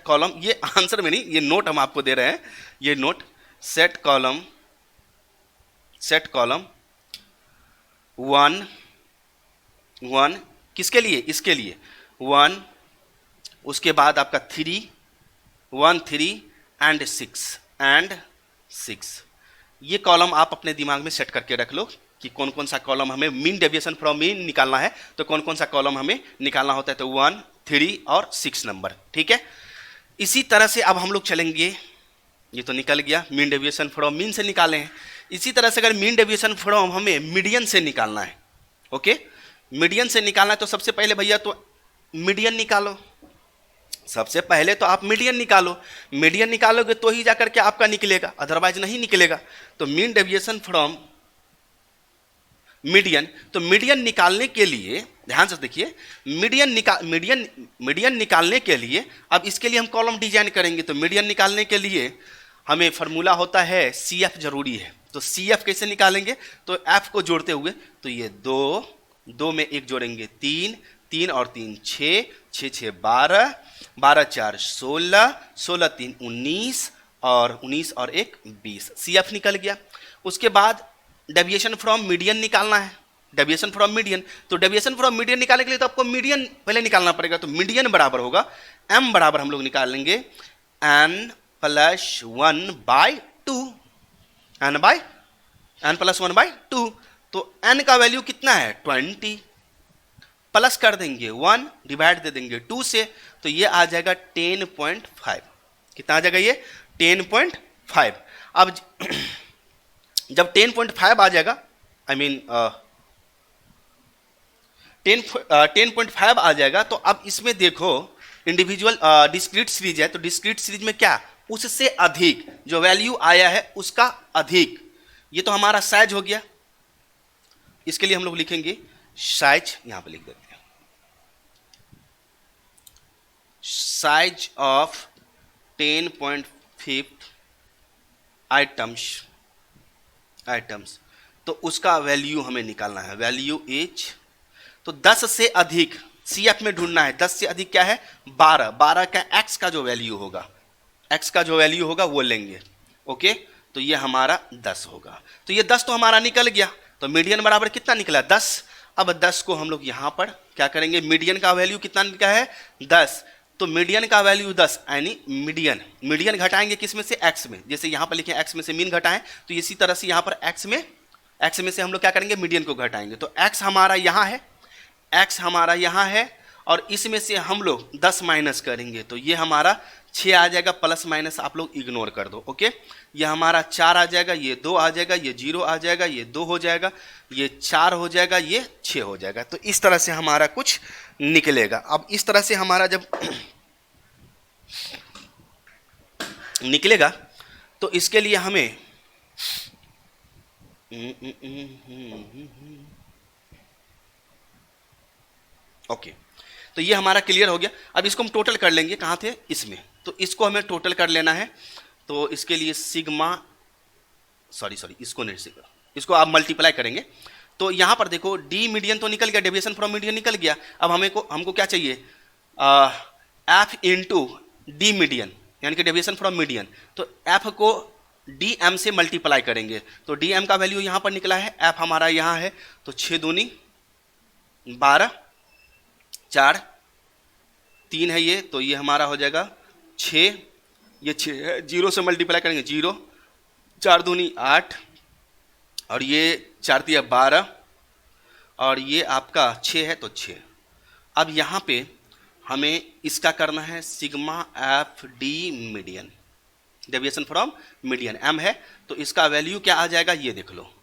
कॉलम, ये आंसर में नहीं, ये नोट हम आपको दे रहे हैं, ये नोट, सेट कॉलम 1 किसके लिए, इसके लिए 1, उसके बाद आपका 3 एंड 6 ये कॉलम आप अपने दिमाग में सेट करके रख लो कि कौन कौन सा कॉलम हमें मीन डेविएशन फ्रॉम मीन निकालना है, तो कौन कौन सा कॉलम हमें निकालना होता है, तो 1, 3 और 6 नंबर। ठीक है, इसी तरह से अब हम लोग चलेंगे, ये तो निकल गया मीन डेविएशन फ्रॉम मीन से निकाले हैं। इसी तरह से अगर मीन डेविएशन फ्रॉम हमें मीडियन से निकालना है, ओके मीडियन से निकालना है, तो सबसे पहले भैया तो मीडियन निकालो, सबसे पहले तो आप मीडियन निकालो, मीडियन निकालोगे तो ही जाकर के आपका निकलेगा, अदरवाइज नहीं निकलेगा। तो मीन डेविएशन फ्रॉम मीडियन, तो मीडियन निकालने के लिए ध्यान से देखिए, मीडियन निकालने के लिए अब इसके लिए हम कॉलम डिजाइन करेंगे। तो मीडियन निकालने के लिए हमें फॉर्मूला होता है CF जरूरी है। तो CF कैसे निकालेंगे, तो F को जोड़ते हुए, तो ये 2 में 1 जोड़ेंगे 3 और 3 6, 6 12, 12 4 16, 16 3 19 और 19 और 1 20, CF निकल गया। उसके बाद डेविएशन फ्रॉम मीडियन निकालना है, डेविएशन फ्रॉम मीडियन। तो डेविएशन फ्रॉम मीडियन निकालने के लिए तो आपको मीडियन पहले निकालना पड़ेगा। तो मीडियन बराबर होगा M बराबर हम लोग निकालेंगे N + 1/2, N + 1/2। तो N का वैल्यू कितना है 20, प्लस कर देंगे 1, डिवाइड दे देंगे 2 से, तो ये आ जाएगा 10.5। कितना आ जाएगा ये 10.5। अब जब 10.5 आ जाएगा, आई मीन 10.5 आ जाएगा, तो अब इसमें देखो इंडिविजुअल डिस्क्रीट सीरीज है, तो डिस्क्रीट सीरीज में क्या, उससे अधिक जो वैल्यू आया है उसका अधिक, ये तो हमारा साइज हो गया। इसके लिए हम लोग लिखेंगे साइज, यहां पे लिख देते हैं साइज ऑफ 10.5 आइटम्स, तो उसका वैल्यू हमें निकालना है, वैल्यू इज, तो 10 से अधिक CF में ढूंढना है, 10 से अधिक क्या है 12 का X का जो वैल्यू होगा, X का जो वैल्यू होगा वो लेंगे। ओके तो ये हमारा 10 होगा। तो ये 10 तो हमारा निकल गया। तो मीडियन बराबर कितना निकला 10। अब 10 को हम लोग यहां पर क्या करेंगे, मीडियन का वैल्यू कितना निकला है 10, तो मीडियन का वैल्यू 10 यानी मीडियन घटाएंगे किस में से, X में। जैसे यहां पर लिखे X में से मीन घटाएं, तो इसी तरह से यहां पर X में से हम लोग क्या करेंगे, मीडियन को घटाएंगे। तो X हमारा यहां है, और इसमें से हम लोग 10 माइनस करेंगे, तो ये हमारा 6 आ जाएगा, प्लस माइनस आप लोग इग्नोर कर दो। ओके ये हमारा 4 आ जाएगा, ये 2 आ जाएगा, ये 0 आ जाएगा, ये 2 हो जाएगा, ये 4 हो जाएगा, ये 6 हो जाएगा। तो इस तरह से हमारा कुछ निकलेगा। अब इस तरह से हमारा जब निकलेगा तो इसके लिए हमें ओके तो ये हमारा क्लियर हो गया। अब इसको हम टोटल कर लेंगे, कहाँ थे, इसमें। तो इसको हमें टोटल कर लेना है, तो इसके लिए सिग्मा, सॉरी इसको नहीं, इसको आप मल्टीप्लाई करेंगे। तो यहाँ पर देखो डी मीडियन तो निकल गया, डेविएशन फ्रॉम मीडियन निकल गया। अब हमको क्या चाहिए, एफ इंटू डी मीडियन, यानी कि डेविएशन फ्रॉम मीडियन। तो एफ को डी एम से मल्टीप्लाई करेंगे, तो डी एम का वैल्यू यहाँ पर निकला है, एफ हमारा यहाँ है, तो 6 दूनी 12, 4 3 है ये, तो ये हमारा हो जाएगा 6, ये 6 है, 0 से मल्टीप्लाई करेंगे 0, 4 दूनी 8, और ये 4 तिया 12, और ये आपका 6 है, तो 6। अब यहाँ पे हमें इसका करना है sigma F D median, deviation from median M है, तो इसका वैल्यू क्या आ जाएगा ये देख लो।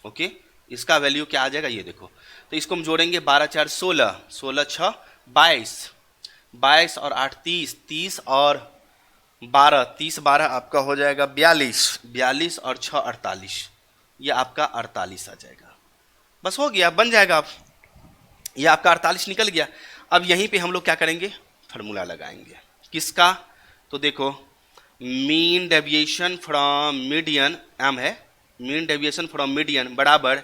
ओके, इसका वैल्यू क्या आ जाएगा ये देखो। तो इसको हम जोड़ेंगे, 12 4 16, 16 6 22, 22 और 8 30, 30 और 12, 30 12 आपका हो जाएगा 42, 42 और 6 48, ये आपका 48 आ जाएगा। बस हो गया, बन जाएगा। अब ये आपका 48 निकल गया। अब यहीं पे हम लोग क्या करेंगे, फार्मूला लगाएंगे, किसका, तो देखो mean deviation from median M है, मीन डेविएशन फ्रॉम मीडियन बराबर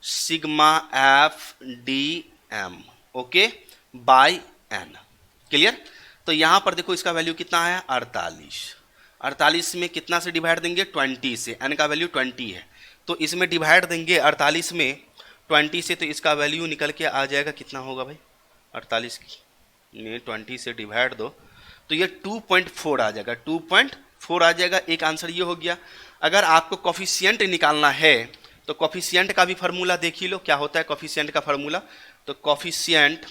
sigma F D M, okay, by N. Clear. तो यहाँ पर देखो इसका वैल्यू कितना है, 48। 48 में कितना से डिवाइड देंगे, 20 से, एन का वैल्यू 20 है, तो इसमें डिवाइड देंगे 48 में 20 से, तो इसका वैल्यू निकल के आ जाएगा, कितना होगा भाई, 48 में 20 से डिवाइड दो, तो ये 2.4 आ जाएगा, 2.4 आ जाएगा। एक आंसर ये हो गया। अगर आपको कोफिशिएंट निकालना है तो कोफिशिएंट का भी फार्मूला देख ही लो, क्या होता है कोफिशिएंट का फार्मूला। तो coefficient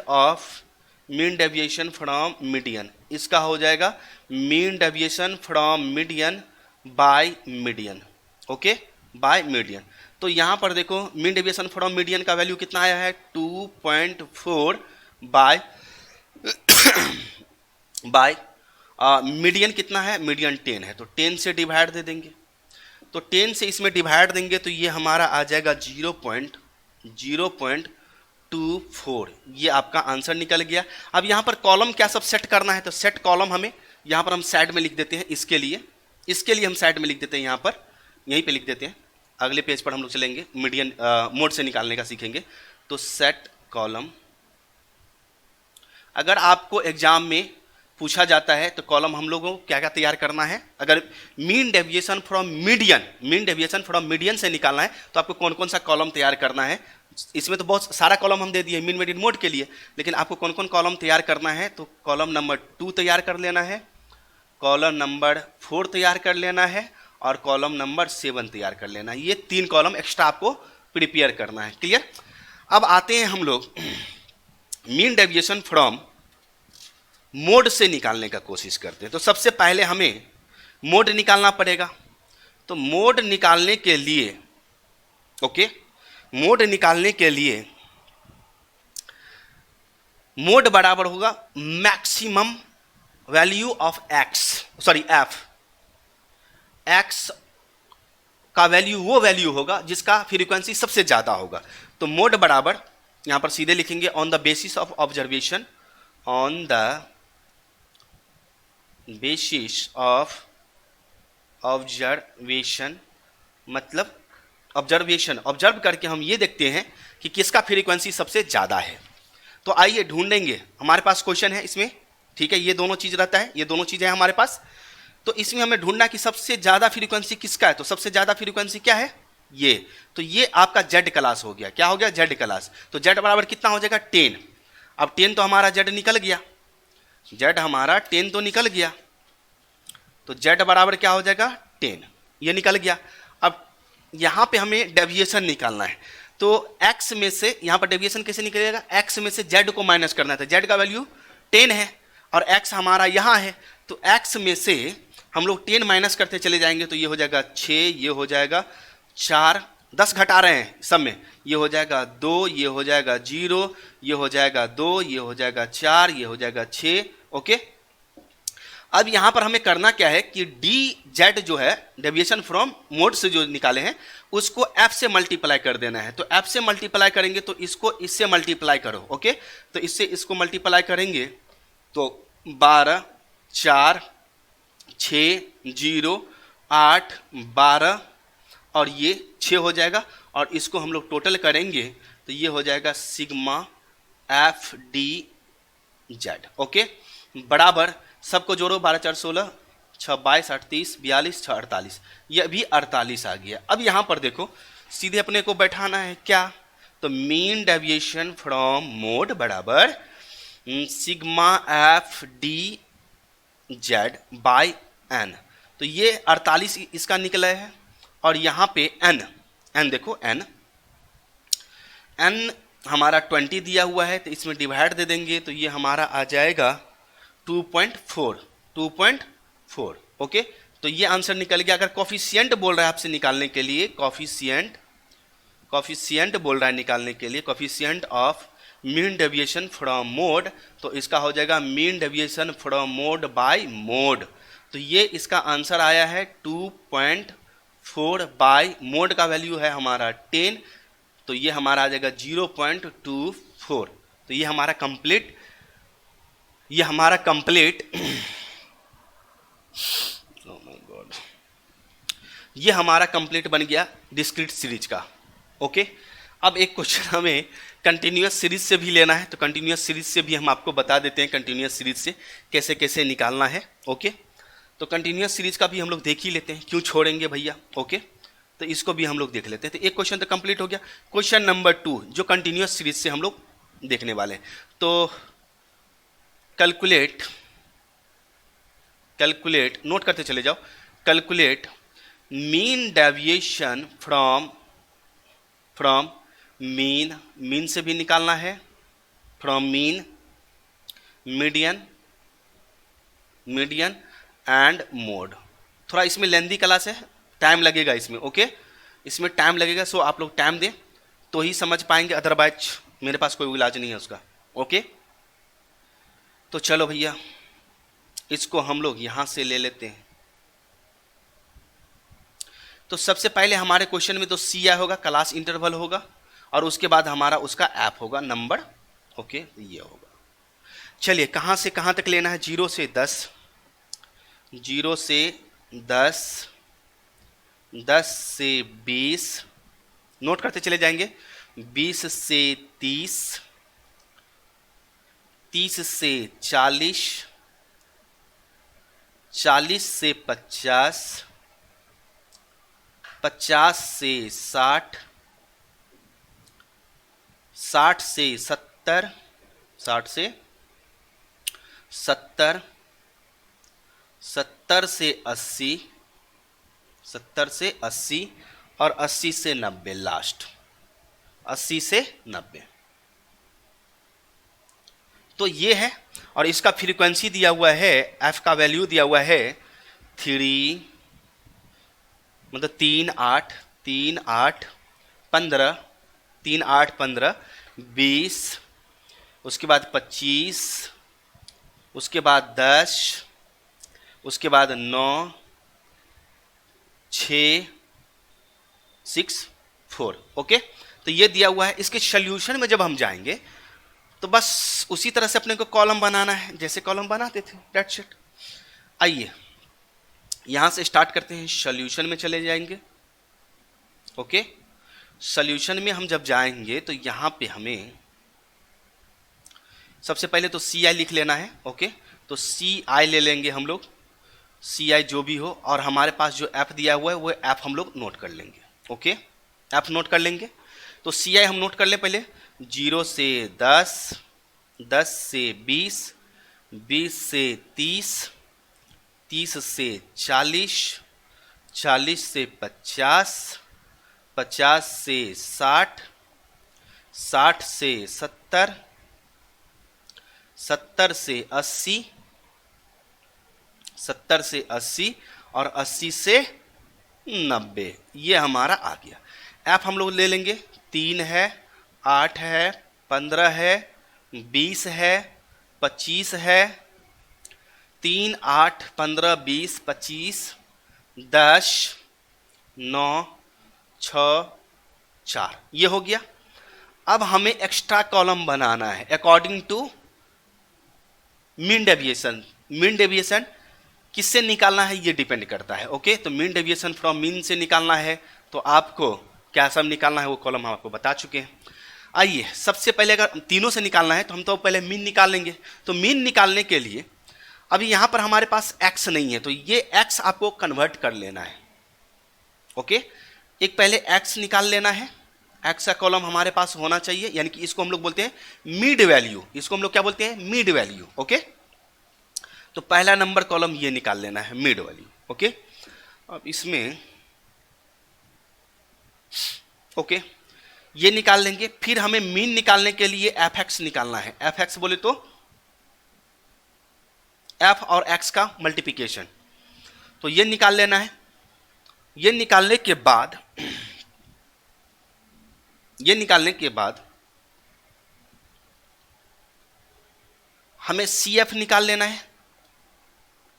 of mean deviation from median, इसका हो जाएगा mean deviation from median by median, okay, by median. तो यहाँ पर देखो मीन डेविएशन फ्रॉम मीडियन का वैल्यू कितना आया है, 2.4 बाय मीडियन कितना है, मीडियन 10 है, तो 10 से डिवाइड दे देंगे। तो 10 से इसमें डिवाइड देंगे तो ये हमारा आ जाएगा 0.24, ये आपका आंसर निकल गया। अब यहाँ पर कॉलम क्या सब सेट करना है, तो सेट कॉलम हमें यहाँ पर हम साइड में लिख देते हैं, इसके लिए हम साइड में लिख देते हैं, यहाँ पर यहीं पे लिख देते हैं। अगले पेज पर हम लोग चलेंगे, मीडियन मोड से निकालने का सीखेंगे। तो सेट कॉलम, अगर आपको एग्जाम में पूछा जाता है तो कॉलम हम लोगों को क्या क्या तैयार करना है, अगर मीन डेविएशन फ्रॉम मीडियन से निकालना है तो आपको कौन कौन सा कॉलम तैयार करना है। इसमें तो बहुत सारा कॉलम हम दे दिए मीन मीडियन मोड के लिए, लेकिन आपको कौन कौन कॉलम तैयार करना है, तो कॉलम नंबर 2 तैयार कर लेना है, कॉलम नंबर 4 तैयार कर लेना है, और कॉलम नंबर 7 तैयार कर लेना है। ये 3 कॉलम एक्स्ट्रा आपको प्रिपेयर करना है। क्लियर। अब आते हैं हम लोग मीन डेविएशन फ्रॉम मोड से निकालने का कोशिश करते हैं। तो सबसे पहले हमें मोड निकालना पड़ेगा। तो मोड निकालने के लिए, ओके, मोड निकालने के लिए मोड बराबर होगा मैक्सिमम वैल्यू ऑफ एफ का वैल्यू वो वैल्यू होगा जिसका फ्रीक्वेंसी सबसे ज्यादा होगा। तो मोड बराबर यहां पर सीधे लिखेंगे on the basis of observation, on the basis of observation, मतलब ऑब्जर्व करके हम ये देखते हैं कि किसका फ्रीक्वेंसी सबसे ज्यादा है। तो आइए ढूंढेंगे, हमारे पास क्वेश्चन है इसमें, ठीक है, ये दोनों चीज रहता है, ये दोनों चीजें हमारे पास। तो इसमें हमें ढूंढना कि सबसे ज्यादा फ्रीक्वेंसी किसका है। तो सबसे ज्यादा फ्रीक्वेंसी क्या है, ये। तो ये आपका जेड क्लास हो गया। क्या हो गया, जेड क्लास। तो जेड बराबर कितना हो जाएगा, 10। अब 10 तो हमारा जेड निकल गया, जेड हमारा 10 तो निकल गया। तो जेड बराबर क्या हो जाएगा, 10, ये निकल गया। अब यहां पे हमें डेविएशन निकालना है। तो x में से, यहां पर डेविएशन कैसे निकलेगा, x में से z को माइनस करना था। z का वैल्यू 10 है और x हमारा यहां है, तो x में से हम लोग 10 माइनस करते चले जाएंगे, तो ये हो जाएगा 6, ये हो जाएगा 4, 10 घटा रहे हैं सब में, ये हो जाएगा 2, ये हो जाएगा 0, ये हो जाएगा 2, ये हो जाएगा 4, ये हो जाएगा 6, ओके। अब यहां पर हमें करना क्या है कि डी जेड जो है डेविएशन फ्रॉम मोड से जो निकाले हैं उसको एफ से मल्टीप्लाई कर देना है। तो एफ से मल्टीप्लाई करेंगे तो इसको इससे मल्टीप्लाई करो। ओके, तो इससे इसको मल्टीप्लाई करेंगे तो 12 4 6 0 8 12 और ये 6 हो जाएगा और इसको हम लोग टोटल करेंगे तो ये हो जाएगा sigma F D Z. Okay, बराबर सबको जोड़ो 12 4 16 6 22 38 42 6 48, ये भी 48 आ गया। अब यहाँ पर देखो सीधे अपने को बैठाना है क्या, तो मीन डेविएशन फ्रॉम मोड बराबर sigma F D Z by N. तो ये 48 इसका निकला है और यहाँ पे एन देखो एन हमारा 20 दिया हुआ है तो इसमें डिवाइड दे देंगे तो ये हमारा आ जाएगा 2.4। ओके, तो ये आंसर निकल गया। अगर कॉफिशिएंट बोल रहा है आपसे निकालने के लिए, कॉफिशिएंट बोल रहा है निकालने के लिए, coefficient of mean deviation from mode, तो इसका हो जाएगा mean deviation from mode bye mode. तो ये इसका आंसर आया है 2.4 बाय मोड का वैल्यू है हमारा 10, तो ये हमारा आ जाएगा 0.24। तो ये हमारा कंप्लीट oh my God, ये हमारा कंप्लीट बन गया डिस्क्रीट सीरीज का। ओके, अब एक क्वेश्चन हमें कंटिन्यूअस सीरीज से भी लेना है, तो कंटिन्यूअस सीरीज से भी हम आपको बता देते हैं कंटिन्यूअस सीरीज से कैसे कैसे निकालना है। ओके, तो कंटिन्यूअस सीरीज का भी हम लोग देख ही लेते हैं, क्यों छोड़ेंगे भैया। ओके, तो इसको भी हम लोग देख लेते हैं। तो एक क्वेश्चन तो कंप्लीट हो गया। क्वेश्चन नंबर 2 जो कंटिन्यूअस सीरीज से हम लोग देखने वाले हैं, तो कैलकुलेट नोट करते चले जाओ। Calculate mean deviation from mean से भी निकालना है, from mean, median and mode. थोड़ा इसमें लेंदी क्लास है, टाइम लगेगा इसमें। ओके, इसमें टाइम लगेगा, सो आप लोग टाइम दें तो ही समझ पाएंगे, अदरवाइज मेरे पास कोई इलाज नहीं है उसका। ओके, तो चलो भैया इसको हम लोग यहां से ले लेते हैं। तो सबसे पहले हमारे क्वेश्चन में तो सी आई होगा, क्लास इंटरवल होगा, और उसके बाद हमारा उसका ऐप होगा नंबर। ओके, ये होगा। चलिए कहां से कहां तक लेना है, 0 से 10, 0 से 10, 10 से 20, नोट करते चले जाएंगे, 20 से 30, 30 से 40, 40 से 50, 50 से 60, 60 से 70, 60 से 70, 70 से 80, 70 से 80 और 80 से 90 लास्ट, 80 से 90। तो ये है, और इसका फ्रीक्वेंसी दिया हुआ है, एफ का वैल्यू दिया हुआ है 3, मतलब 3 8 3 8 15, 3 8 15 20, उसके बाद 25, उसके बाद 10, उसके बाद 9 6 6 4। ओके, तो ये दिया हुआ है। इसके सॉल्यूशन में जब हम जाएंगे तो बस उसी तरह से अपने को कॉलम बनाना है जैसे कॉलम बनाते थे, दैट्स इट। आइए यहां से स्टार्ट करते हैं, सॉल्यूशन में चले जाएंगे। ओके, सॉल्यूशन में हम जब जाएंगे तो यहां पे हमें सबसे पहले तो सी आई लिख लेना है। ओके, तो सी आई ले लेंगे हम लोग, सी आई जो भी हो, और हमारे पास जो ऐप दिया हुआ है वो ऐप हम लोग नोट कर लेंगे। ओके, ऐप नोट कर लेंगे। तो सी आई हम नोट कर ले पहले, 0 से 10, 10 से 20, 20 से 30, 30 से 40, 40 से 50, 50 से 60, 60 से 70, 70 से 80, 70 से 80 और 80 से 90। ये हमारा आ गया। ऐप हम लोग ले लेंगे, 3 है, 8 है, 15 है, 20 है, 25 है, 3, 8, 15, 20, 25, 10, 9, 6, 4, ये हो गया। अब हमें एक्स्ट्रा कॉलम बनाना है according to mean deviation. Mean deviation किससे निकालना है ये डिपेंड करता है। ओके, तो मीन डेविएशन फ्रॉम मीन से निकालना है तो आपको क्या सब निकालना है वो कॉलम हम आपको बता चुके हैं। आइए, सबसे पहले अगर तीनों से निकालना है तो हम तो पहले मीन निकाल लेंगे। तो मीन निकालने के लिए अभी यहां पर हमारे पास x नहीं है, तो ये x आपको कन्वर्ट कर लेना है। ओके, एक पहले x निकाल लेना है। x का कॉलम हमारे पास होना चाहिए, यानी कि इसको हम लोग बोलते हैं मिड वैल्यू। इसको हम लोग क्या बोलते हैं? Mid value. ओके, तो पहला नंबर कॉलम ये निकाल लेना है, मिड वैल्यू। ओके, अब इसमें ओके ये निकाल लेंगे। फिर हमें मीन निकालने के लिए एफ एक्स निकालना है। एफ एक्स बोले तो एफ और एक्स का मल्टीप्लिकेशन, तो ये निकाल लेना है। ये निकालने के बाद हमें सी एफ निकाल लेना है।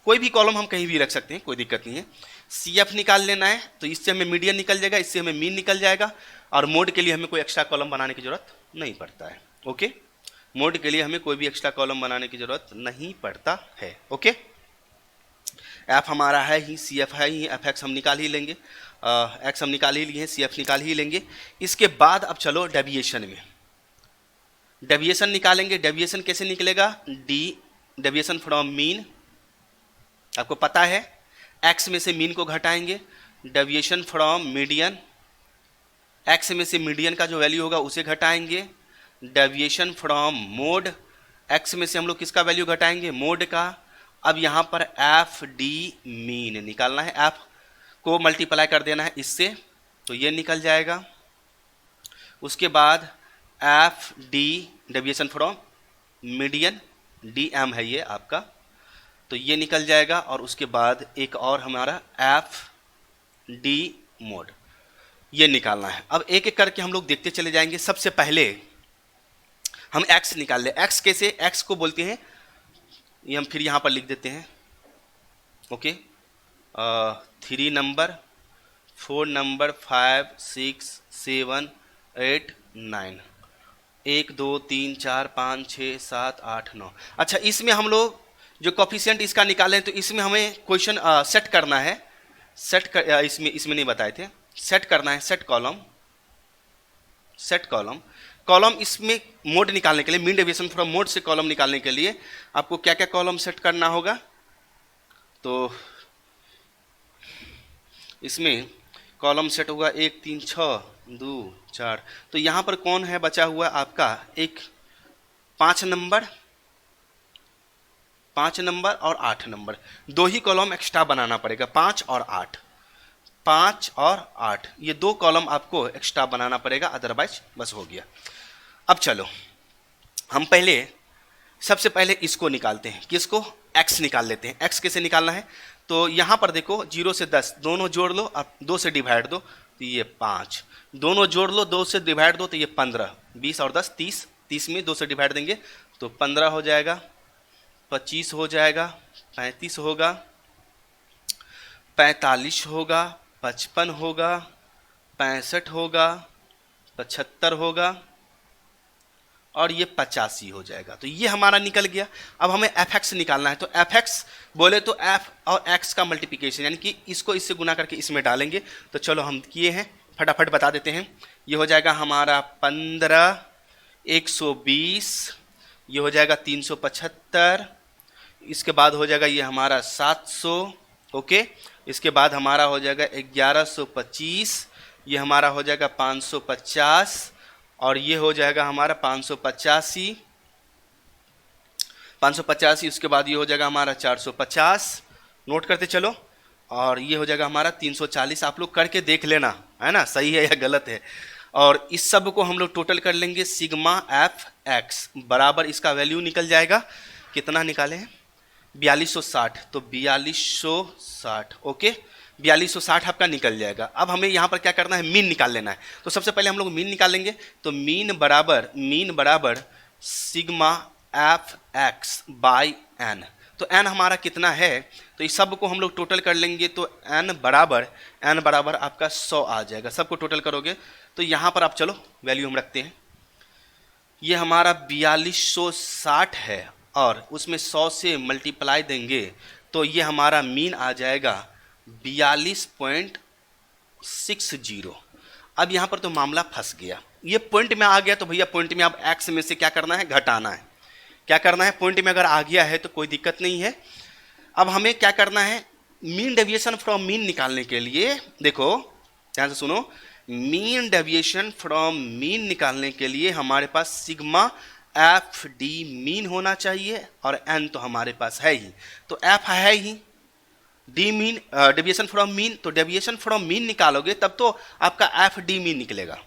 कोई भी कॉलम हम कहीं भी रख सकते हैं, कोई दिक्कत नहीं है। सी एफ निकाल लेना है, तो इससे हमें मीडियन निकल जाएगा, इससे हमें मीन निकल जाएगा। और मोड के लिए हमें कोई एक्स्ट्रा कॉलम बनाने की जरूरत नहीं पड़ता है। ओके, मोड के लिए हमें कोई भी एक्स्ट्रा कॉलम बनाने की जरूरत नहीं पड़ता है। ओके, एफ हमारा है ही, सी एफ है ही, एफ एक्स हम निकाल ही लेंगे, एक्स हम निकाल ही लिए, सी एफ निकाल ही लेंगे। इसके बाद अब चलो डेविएशन में, डेविएशन निकालेंगे। डेविएशन कैसे निकलेगा? डी डेविएशन फ्रॉम मीन, आपको पता है एक्स में से मीन को घटाएंगे। डेविएशन फ्रॉम मीडियन, एक्स में से मीडियन का जो वैल्यू होगा उसे घटाएंगे। डेविएशन फ्रॉम मोड, एक्स में से हम लोग किसका वैल्यू घटाएंगे? मोड का। अब यहाँ पर एफ डी मीन निकालना है, एफ को मल्टीप्लाई कर देना है इससे, तो ये निकल जाएगा। उसके बाद F D deviation from median, D M है ये आपका, तो ये निकल जाएगा। और उसके बाद एक और हमारा एफ डी मोड, ये निकालना है। अब एक एक करके हम लोग देखते चले जाएंगे। सबसे पहले हम x निकाल ले। x कैसे? x को बोलते हैं, ये हम फिर यहाँ पर लिख देते हैं। Okay, 3 number, 4 number, 5, 6, 7, 8, 9, 1, 2, 3, 4, 5, 6, 7, 8, 9। अच्छा, इसमें हम लोग जो कोफिशिएंट इसका निकालें तो इसमें हमें क्वेश्चन सेट करना है। इसमें नहीं बताए थे, सेट करना है, set column, set column. Column इसमें मोड निकालने के लिए, मीन डेविएशन फ्रॉम मोड से कॉलम निकालने के लिए आपको क्या क्या कॉलम सेट करना होगा? तो इसमें कॉलम सेट होगा 1, 3, 6, 2, 4। तो यहाँ पर कौन है बचा हुआ आपका? एक 5 नंबर, 5 नंबर और 8 नंबर, दो ही कॉलम एक्स्ट्रा बनाना पड़ेगा, 5 और 8, 5 और 8, ये दो कॉलम आपको एक्स्ट्रा बनाना पड़ेगा, अदरवाइज बस हो गया। अब चलो हम सबसे पहले इसको निकालते हैं। किसको? x निकाल लेते हैं। x कैसे निकालना है? तो यहाँ पर देखो 0 से 10 दोनों जोड़ लो, अब 2 से डिवाइड दो तो ये 5, दोनों जोड़ लो 2 से डिवाइड दो तो ये 15, 20 और 10 30, 30 में 2 से डिवाइड देंगे तो 15 हो जाएगा, 25 हो जाएगा, 35 होगा, 45 होगा, 55 होगा, 65 होगा, 75 होगा और ये 85 हो जाएगा। तो ये हमारा निकल गया। अब हमें एफ एक्स निकालना है। तो एफ एक्स बोले तो एफ और एक्स का मल्टीप्लिकेशन, यानी कि इसको इससे गुना करके इसमें डालेंगे। तो चलो हम किए हैं, फटाफट बता देते हैं। ये हो जाएगा हमारा 15, 120, ये हो जाएगा 375, इसके बाद हो जाएगा ये हमारा 700। ओके, इसके बाद हमारा हो जाएगा 1125, ये हमारा हो जाएगा 550 और ये हो जाएगा हमारा 585, 585। उसके बाद ये हो जाएगा हमारा 450, नोट करते चलो, और ये हो जाएगा हमारा 340। आप लोग करके देख लेना है ना, सही है या गलत है। और इस सब को हम लोग टोटल कर लेंगे, सिग्मा एफ एक्स बराबर इसका वैल्यू निकल जाएगा, कितना निकाले हैं? 4260, तो 4260। ओके, 4260 आपका निकल जाएगा। अब हमें यहाँ पर क्या करना है? मीन निकाल लेना है। तो सबसे पहले हम लोग मीन निकाल लेंगे। तो मीन बराबर sigma F X by N, तो n हमारा कितना है, तो इस सब को हम लोग टोटल कर लेंगे तो n बराबर आपका 100 आ जाएगा। सबको टोटल करोगे तो यहाँ पर आप चलो वैल्यू हम रखते हैं, ये हमारा 4260 है और उसमें 100 से मल्टीप्लाई देंगे तो ये हमारा मीन आ जाएगा 42.60। अब यहाँ पर तो मामला फंस गया, ये पॉइंट में आ गया तो भैया पॉइंट में अब x में से क्या करना है, घटाना है। क्या करना है, पॉइंट में अगर आ गया है तो कोई दिक्कत नहीं है। अब हमें क्या करना है, मीन डेविएशन फ्रॉम मीन निकालने के लिए, देखो ध्यान से सुनो, मीन डेविएशन फ्रॉम मीन निकालने के लिए हमारे पास सिग्मा एफ डी मीन होना चाहिए और एन तो हमारे पास है ही, तो एफ है ही, D mean deviation from mean, तो डेविएशन फ्रॉम मीन निकालोगे तब तो आपका एफ डी मीन निकलेगा,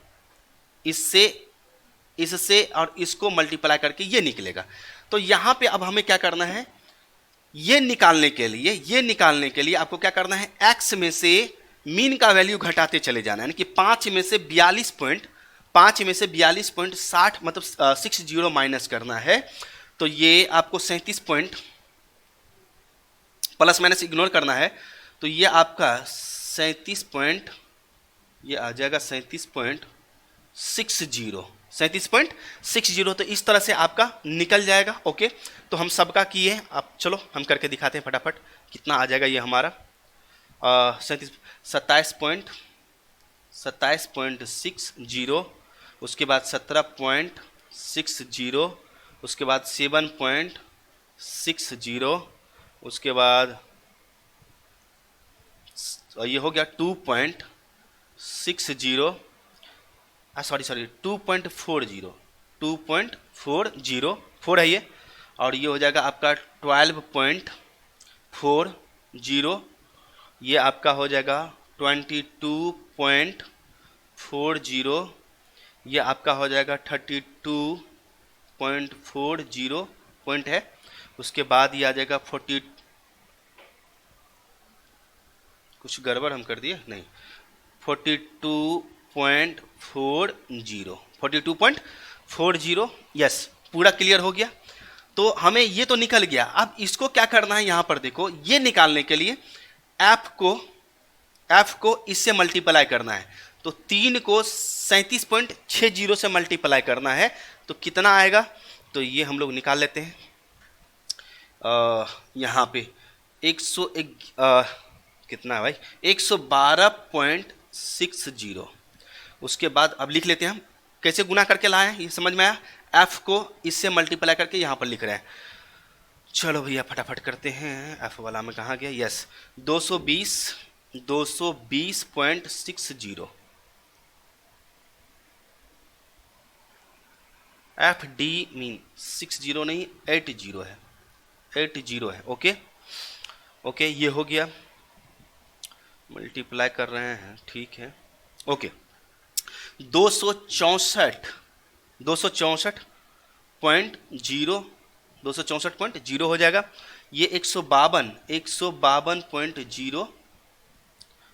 इससे और इसको मल्टीप्लाई करके ये निकलेगा। तो यहाँ पे अब हमें क्या करना है, ये निकालने के लिए आपको क्या करना है, x में से मीन का वैल्यू घटाते चले जाना है, यानी कि 5 में से 42.60 मतलब 60 माइनस करना है। तो ये आपको 37 पॉइंट प्लस माइनस इग्नोर करना है, तो ये आपका 37 पॉइंट, ये आ जाएगा 37.60, तो इस तरह से आपका निकल जाएगा। ओके, तो हम सबका किए, अब चलो हम करके दिखाते हैं फटाफट कितना आ जाएगा ये हमारा 27.60, उसके बाद 17.60, उसके बाद 7.60, उसके बाद ये हो गया 2.60, सॉरी 2.40 है ये, और ये हो जाएगा आपका 12.40, ये आपका हो जाएगा 22.40, ये आपका हो जाएगा 32.40 पॉइंट है, उसके बाद ये आ जाएगा 40, कुछ गड़बड़ हम कर दिए नहीं, 42.40, यस पूरा क्लियर हो गया। तो हमें ये तो निकल गया, अब इसको क्या करना है, यहाँ पर देखो, ये निकालने के लिए एफ को इससे मल्टीप्लाई करना है, तो 3 को 37.60 से मल्टीप्लाई करना है, तो कितना आएगा, तो ये हम लोग निकाल लेते हैं। यहाँ पे 101 कितना है भाई, 112.60, उसके बाद अब लिख लेते हैं हम कैसे गुना करके लाए हैं, ये समझ में आया। एफ को इससे मल्टीप्लाई करके यहाँ पर लिख रहे हैं, चलो भैया फटाफट करते हैं। एफ वाला में कहाँ गया, यस 220.60, एफ डी मीन 60 नहीं 80 है, 80 है। ओके ये हो गया, मल्टीप्लाई कर रहे हैं, ठीक है। ओके 264.0 हो जाएगा, ये 152.0,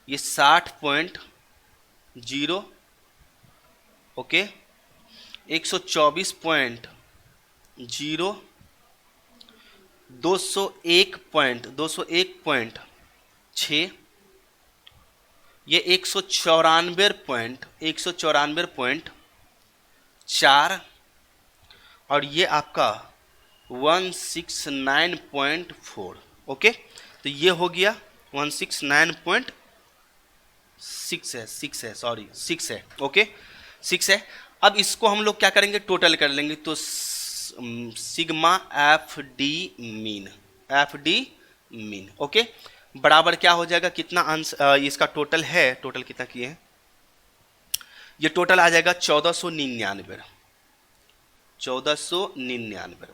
ये 60.0, ओके 124.0, 201.6, ये 194.4, और ये आपका 169.4। ओके, तो ये हो गया 169.6 है, ओके 6 है। अब इसको हम लोग क्या करेंगे, टोटल कर लेंगे, तो sigma F D mean, okay बराबर क्या हो जाएगा, कितना आंसर इसका टोटल है, टोटल कितना किए हैं, ये टोटल आ जाएगा 1499।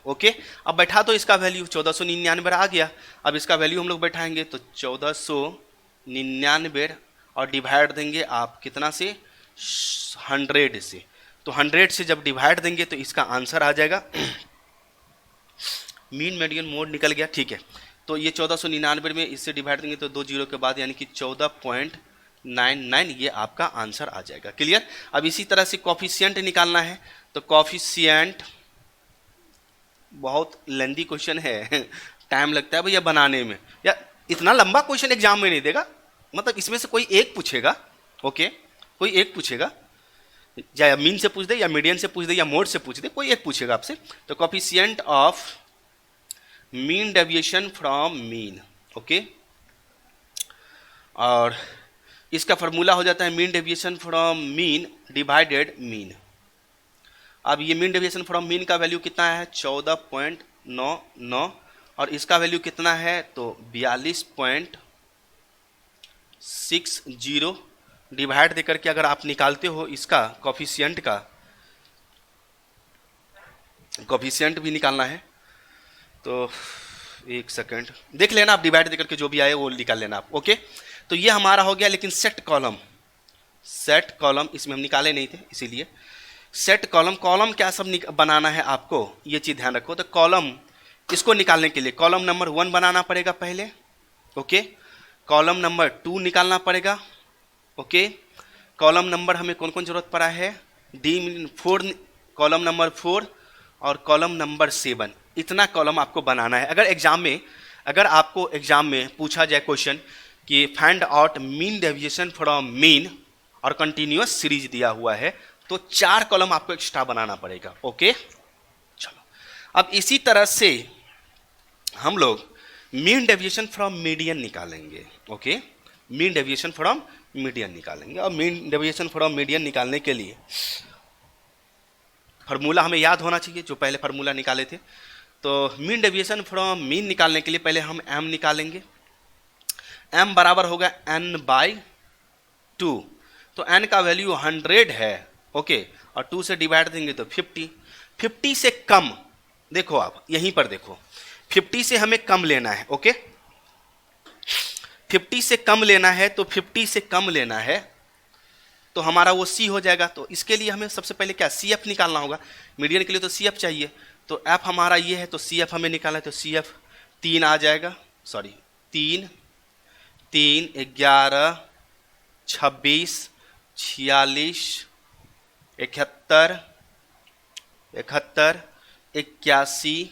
ओके, अब बैठा तो इसका वैल्यू 1499 आ गया, अब इसका वैल्यू हम लोग बैठाएंगे तो 1499 और डिवाइड देंगे आप कितना से, 100 से, तो 100 से जब डिवाइड देंगे तो इसका आंसर आ जाएगा मीन मीडियन मोड निकल गया, ठीक है। तो ये 1499 में इससे डिवाइड देंगे तो 2 जीरो के बाद यानी कि 14.99, ये आपका आंसर आ जाएगा। क्लियर। अब इसी तरह से कॉफिशिएंट निकालना है, तो कॉफिशिएंट बहुत लेंदी क्वेश्चन है, टाइम लगता है भैया बनाने में, या इतना लंबा क्वेश्चन एग्जाम में नहीं देगा, मतलब इसमें से कोई एक पूछेगा, ओके, कोई एक पूछेगा, या मीन से पूछ दे या मीडियन से पूछ दे या मोड से पूछ दे, कोई एक पूछेगा आपसे। तो coefficient of mean deviation from mean, okay, और इसका फॉर्मूला हो जाता है mean deviation from mean divided mean. अब ये मीन डेविएशन फ्रॉम मीन का वैल्यू कितना है 14.99 और इसका वैल्यू कितना है तो 42.60 डिवाइड देकर के अगर आप निकालते हो इसका कोफिशिएंट का, कोफिशिएंट भी निकालना है तो एक सेकंड देख लेना आप, डिवाइड देकर के जो भी आए वो निकाल लेना आप, ओके। तो ये हमारा हो गया, लेकिन सेट कॉलम इसमें हम निकाले नहीं थे, इसीलिए सेट कॉलम क्या सब बनाना है आपको, ये चीज़ ध्यान रखो। तो कॉलम इसको निकालने के लिए कॉलम नंबर 1 बनाना पड़ेगा पहले, ओके, कॉलम नंबर 2 निकालना पड़ेगा, ओके, कॉलम नंबर हमें कौन कौन जरूरत पड़ा है D4, कॉलम नंबर 4 और कॉलम नंबर 7, इतना कॉलम आपको बनाना है। अगर आपको एग्जाम में पूछा जाए क्वेश्चन कि find out mean deviation from mean और कंटिन्यूअस सीरीज दिया हुआ है तो 4 कॉलम आपको एक्स्ट्रा बनाना पड़ेगा, ओके। चलो अब इसी तरह से हम लोग मीन डेविएशन फ्रॉम मीडियन निकालेंगे, okay, mean deviation from median निकालेंगे। और मीन डेविएशन फ्रॉम मीडियन निकालने के लिए फार्मूला हमें याद होना चाहिए, जो पहले फार्मूला निकाले थे। तो मीन डेविएशन फ्रॉम मीन निकालने के लिए पहले हम m निकालेंगे, m बराबर होगा n/2, तो n का वैल्यू 100 है, ओके, और 2 से डिवाइड देंगे तो 50 से कम, देखो आप यहीं पर देखो 50 से हमें कम लेना है, ओके, 50 से कम लेना है, तो 50 से कम लेना है तो हमारा वो C हो जाएगा। तो इसके लिए हमें सबसे पहले क्या CF निकालना होगा, मीडियन के लिए तो CF चाहिए, तो F हमारा ये है तो CF हमें निकालना है, तो CF 3 आ जाएगा, सॉरी 3, 11, 26, 46, 71, 81,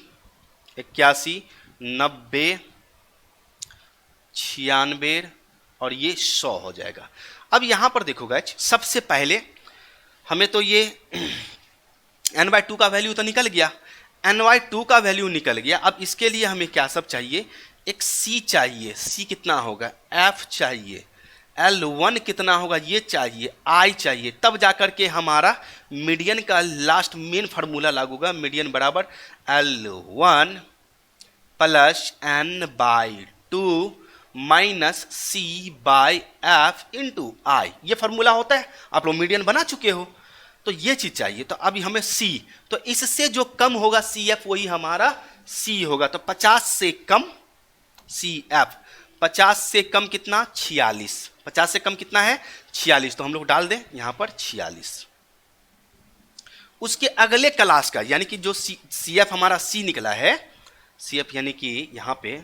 81, 90, 96 और ये 100 हो जाएगा। अब यहाँ पर देखो गाइस, सबसे पहले हमें तो ये n/2 का वैल्यू तो निकल गया, n/2 का वैल्यू निकल गया। अब इसके लिए हमें क्या सब चाहिए, एक C चाहिए, C कितना होगा, F चाहिए, L1 कितना होगा ये चाहिए, I चाहिए, तब जाकर के हमारा मीडियन का लास्ट मेन फार्मूला लागू होगा, मीडियन बराबर L1 plus n/2 minus C/F into I, ये फार्मूला होता है, आप लोग मीडियन बना चुके हो, तो ये चीज चाहिए। तो अभी हमें C, तो इससे जो कम होगा CF वही हमारा C होगा, तो 50 से कम CF, 50 से कम कितना 46, 50 से कम कितना है 46, तो हम लोग डाल दें यहां पर 46। उसके अगले क्लास का यानी कि जो CF हमारा C निकला है, CF यानी कि यहां पे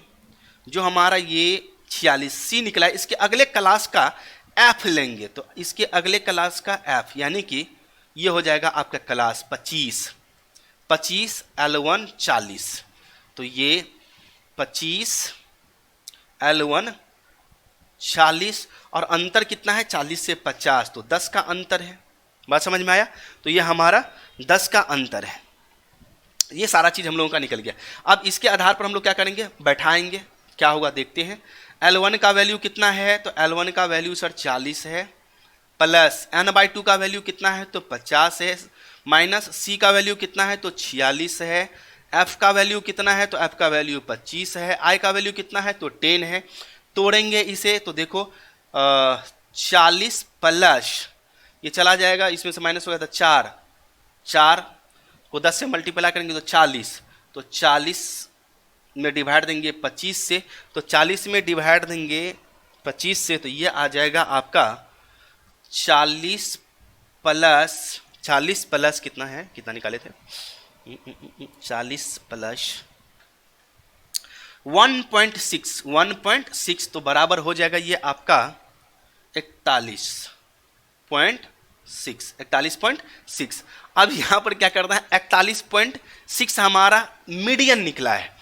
जो हमारा ये 46 C निकला है, इसके अगले क्लास का F लेंगे, तो इसके अगले क्लास का F यानी कि ये हो जाएगा आपका क्लास 25 L1 40, तो ये 25 L1 40 और अंतर कितना है 40 से 50, तो 10 का अंतर है, बात समझ में आया। तो ये हमारा 10 का अंतर है, ये सारा चीज हम लोगों का निकल गया। अब इसके आधार पर हम लोग क्या करेंगे, बैठाएंगे, क्या होगा देखते हैं। L1 का वैल्यू कितना है, तो L1 का वैल्यू सर 40 है, प्लस n/2 का वैल्यू कितना है तो 50 है, माइनस C का वैल्यू कितना है तो 46 है, F का वैल्यू कितना है तो F का वैल्यू 25 है, I का वैल्यू कितना है तो 10 है। तोड़ेंगे इसे तो देखो 40 प्लस ये चला जाएगा, इसमें से माइनस हो गया तो 4 को 10 से मल्टीप्लाई करेंगे तो 40, तो 40 में डिवाइड देंगे 25 से, तो 40 में डिवाइड देंगे 25 से, तो ये आ जाएगा आपका 40 प्लस कितना है, कितना निकाले थे 40 प्लस 1.6 तो बराबर हो जाएगा ये आपका 41.6। अब यहाँ पर क्या करना है, 41.6 हमारा मीडियन निकला है।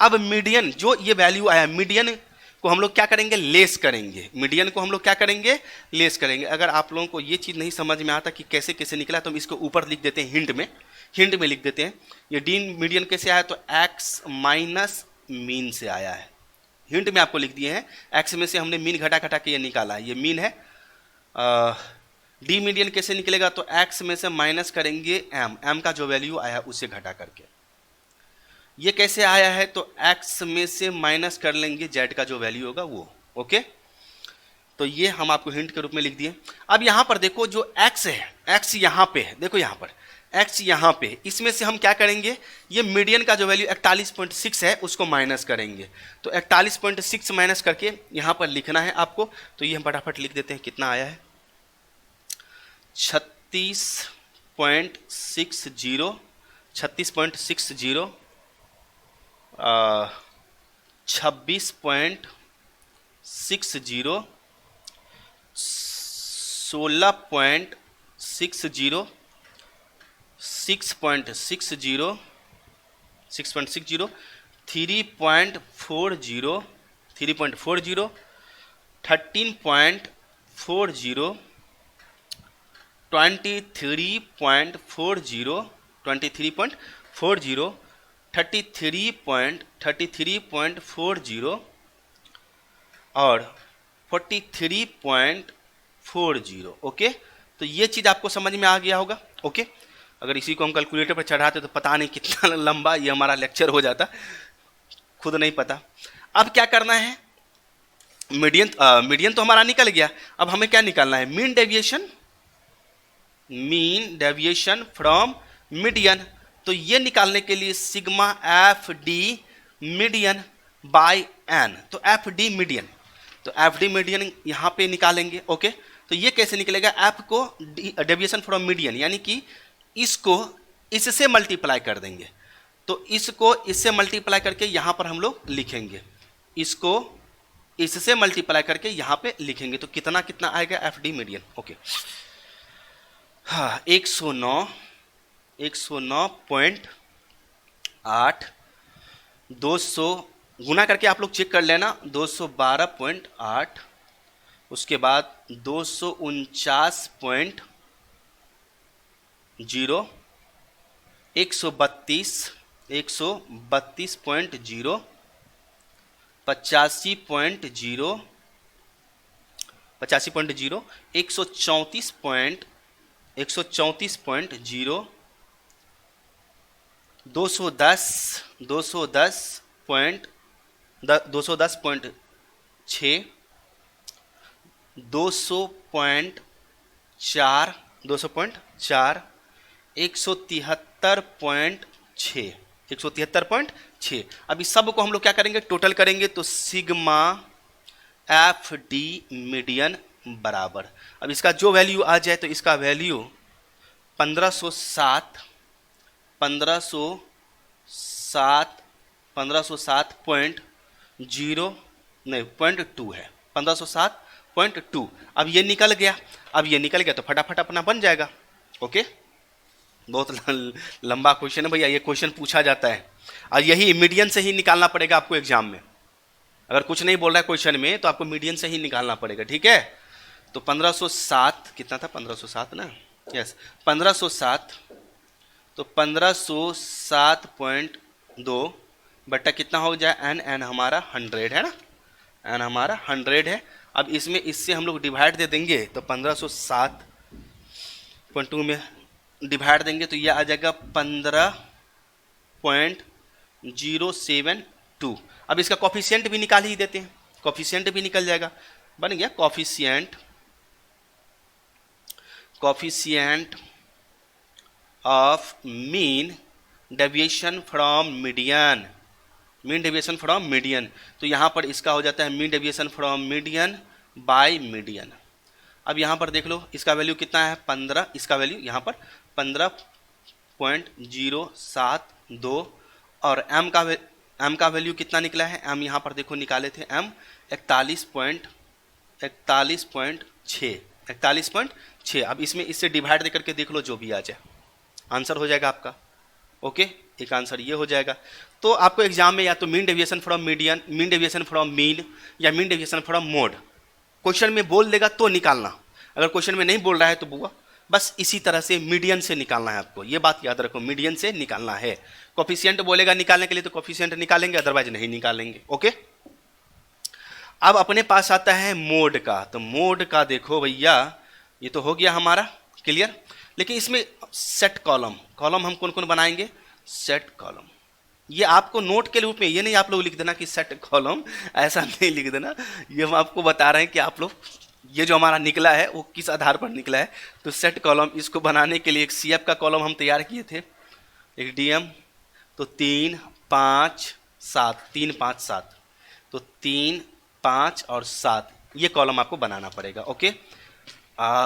अब मीडियन जो ये वैल्यू आया, मीडियन को हम लोग क्या करेंगे, लेस करेंगे। मीडियन को हम लोग क्या करेंगे, लेस करेंगे। अगर आप लोगों को ये चीज़ नहीं समझ में आता कि कैसे कैसे निकला, तो हम इसको ऊपर लिख देते हैं, हिंट में लिख देते हैं। ये डी मीडियन कैसे आया, तो एक्स माइनस मीन से आया है। हिंट में आपको लिख दिए हैं, एक्स में से हमने मीन घटा घटा के ये निकाला है, ये मीन है। डी मीडियन कैसे निकलेगा, तो एक्स में से माइनस करेंगे एम का जो वैल्यू आया उसे घटा करके। ये कैसे आया है, तो x में से माइनस कर लेंगे z का जो वैल्यू होगा वो। ओके, तो ये हम आपको हिंट के रूप में लिख दिए। अब यहाँ पर देखो जो x है, x यहाँ पे है, देखो यहाँ पर x यहाँ पे, इसमें से हम क्या करेंगे, ये मीडियन का जो वैल्यू 41.6 है उसको माइनस करेंगे। तो 41.6 माइनस करके यहाँ पर लिखना है आपको। तो ये हम फटाफट लिख देते हैं, कितना आया है, 36.60 26.60 16.60 16.60 6.60 6.60 3.40 3.40 13.40 23.40 23.40 33.40 और 43.40। ओके, तो ये चीज़ आपको समझ में आ गया होगा। ओके, अगर इसी को हम कैलकुलेटर पर चढ़ाते तो पता नहीं कितना लंबा ये हमारा लेक्चर हो जाता, खुद नहीं पता। अब क्या करना है, मीडियन तो हमारा निकल गया। अब हमें क्या निकालना है, मीन डेविएशन फ्रॉम मीडियन। तो ये निकालने के लिए sigma F D median by N. तो एफ डी मीडियन, तो एफ डी मीडियन यहाँ पे निकालेंगे। ओके, तो ये कैसे निकलेगा, एफ को डेविएशन फ्रॉम मीडियन यानी कि इसको इससे मल्टीप्लाई कर देंगे। तो इसको इससे मल्टीप्लाई करके यहाँ पर हम लोग लिखेंगे, इसको इससे मल्टीप्लाई करके यहाँ पे लिखेंगे। तो कितना कितना आएगा, एफ डी मीडियन। ओके, हाँ 109.8 200 गुना करके आप लोग चेक कर लेना, 212.8, उसके बाद 249.0 132.0 85.0 85.0 134.0 210 210.6 200.4 200.4 173.6 173.6। अब इस सब को हम लोग क्या करेंगे, टोटल करेंगे। तो सिग्मा एफ डी मीडियन बराबर, अब इसका जो वैल्यू आ जाए तो इसका वैल्यू 1507 1507.2 है, 1507.2। अब ये निकल गया, तो फटाफट अपना बन जाएगा। ओके, बहुत लंबा क्वेश्चन है भैया, ये क्वेश्चन पूछा जाता है और यही मीडियन से ही निकालना पड़ेगा आपको एग्जाम में। अगर कुछ नहीं बोल रहा है क्वेश्चन में तो आपको मीडियन से ही निकालना पड़ेगा, ठीक है। तो 1507 कितना था, 1507 ना, यस 1507। तो 1507.2 बट्टा कितना हो जाए, एन हमारा 100 है ना, एन हमारा 100 है। अब इसमें इससे हम लोग डिवाइड दे देंगे, तो 1507.2 में डिवाइड देंगे तो ये आ जाएगा 15.072। अब इसका कॉफिशिएंट भी निकाल ही देते हैं, कॉफिशिएंट भी निकल जाएगा, बन गया coefficient of mean deviation from median, तो यहाँ पर इसका हो जाता है mean deviation from median by median. अब यहाँ पर देख लो इसका वैल्यू कितना है, 15, इसका वैल्यू यहाँ पर 15.072 और एम का वैल्यू कितना निकला है, एम यहाँ पर देखो निकाले थे, एम 41.6। अब इसमें इससे डिवाइड दे करके देख लो जो भी आ जाए, आंसर हो जाएगा आपका। ओके, एक आंसर ये हो जाएगा। तो आपको एग्जाम में या तो mean deviation from median, mean deviation from mean, या mean deviation from mode question में बोल देगा तो निकालना, अगर क्वेश्चन में नहीं बोल रहा है तो बुआ बस इसी तरह से मीडियन से निकालना है आपको, ये बात याद रखो, मीडियन से निकालना है। कोफिशिएंट बोलेगा निकालने के लिए तो कोफिशिएंट निकालेंगे, अदरवाइज नहीं निकालेंगे। ओके, अब अपने पास आता है मोड का। तो मोड का देखो भैया, ये तो हो गया हमारा क्लियर, लेकिन इसमें सेट कॉलम, कॉलम हम कौन कौन बनाएंगे, सेट कॉलम। ये आपको नोट के रूप में, ये नहीं आप लोग लिख देना कि सेट कॉलम, ऐसा नहीं लिख देना, ये हम आपको बता रहे हैं कि आप लोग ये जो हमारा निकला है वो किस आधार पर निकला है। तो सेट कॉलम, इसको बनाने के लिए एक सीएफ का कॉलम हम तैयार किए थे, एक डीएम, तो 3 5 7, 3 5 7, तो 3 5 और 7 ये कॉलम आपको बनाना पड़ेगा। ओके,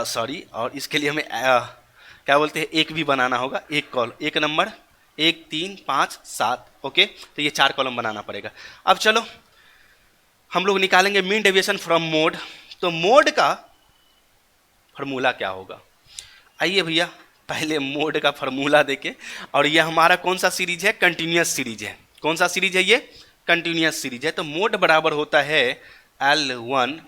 सॉरी, और इसके लिए हमें क्या बोलते हैं, एक भी बनाना होगा, एक नंबर 1 3 5 7। ओके, तो ये 4 कॉलम बनाना पड़ेगा। अब चलो हम लोग निकालेंगे मीन डेविएशन फ्रॉम मोड। तो मोड का फार्मूला क्या होगा, आइए भैया पहले मोड का फार्मूला देखें। और ये हमारा कौन सा सीरीज है, कंटिन्यूस सीरीज है। कौन सा सीरीज है ये, कंटिन्यूस सीरीज है। तो मोड बराबर होता है L1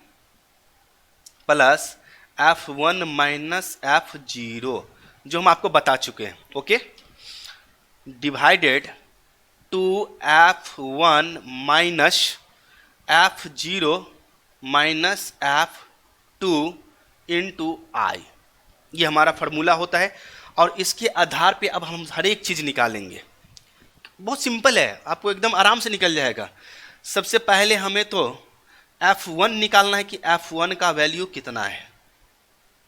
plus F1 minus F0, जो हम आपको बता चुके हैं। Okay, divided 2F1 minus F0 minus F2 into I, ये हमारा फार्मूला होता है। और इसके आधार पे अब हम हर एक चीज़ निकालेंगे। बहुत सिंपल है, आपको एकदम आराम से निकल जाएगा। सबसे पहले हमें तो F1 निकालना है कि F1 का वैल्यू कितना है।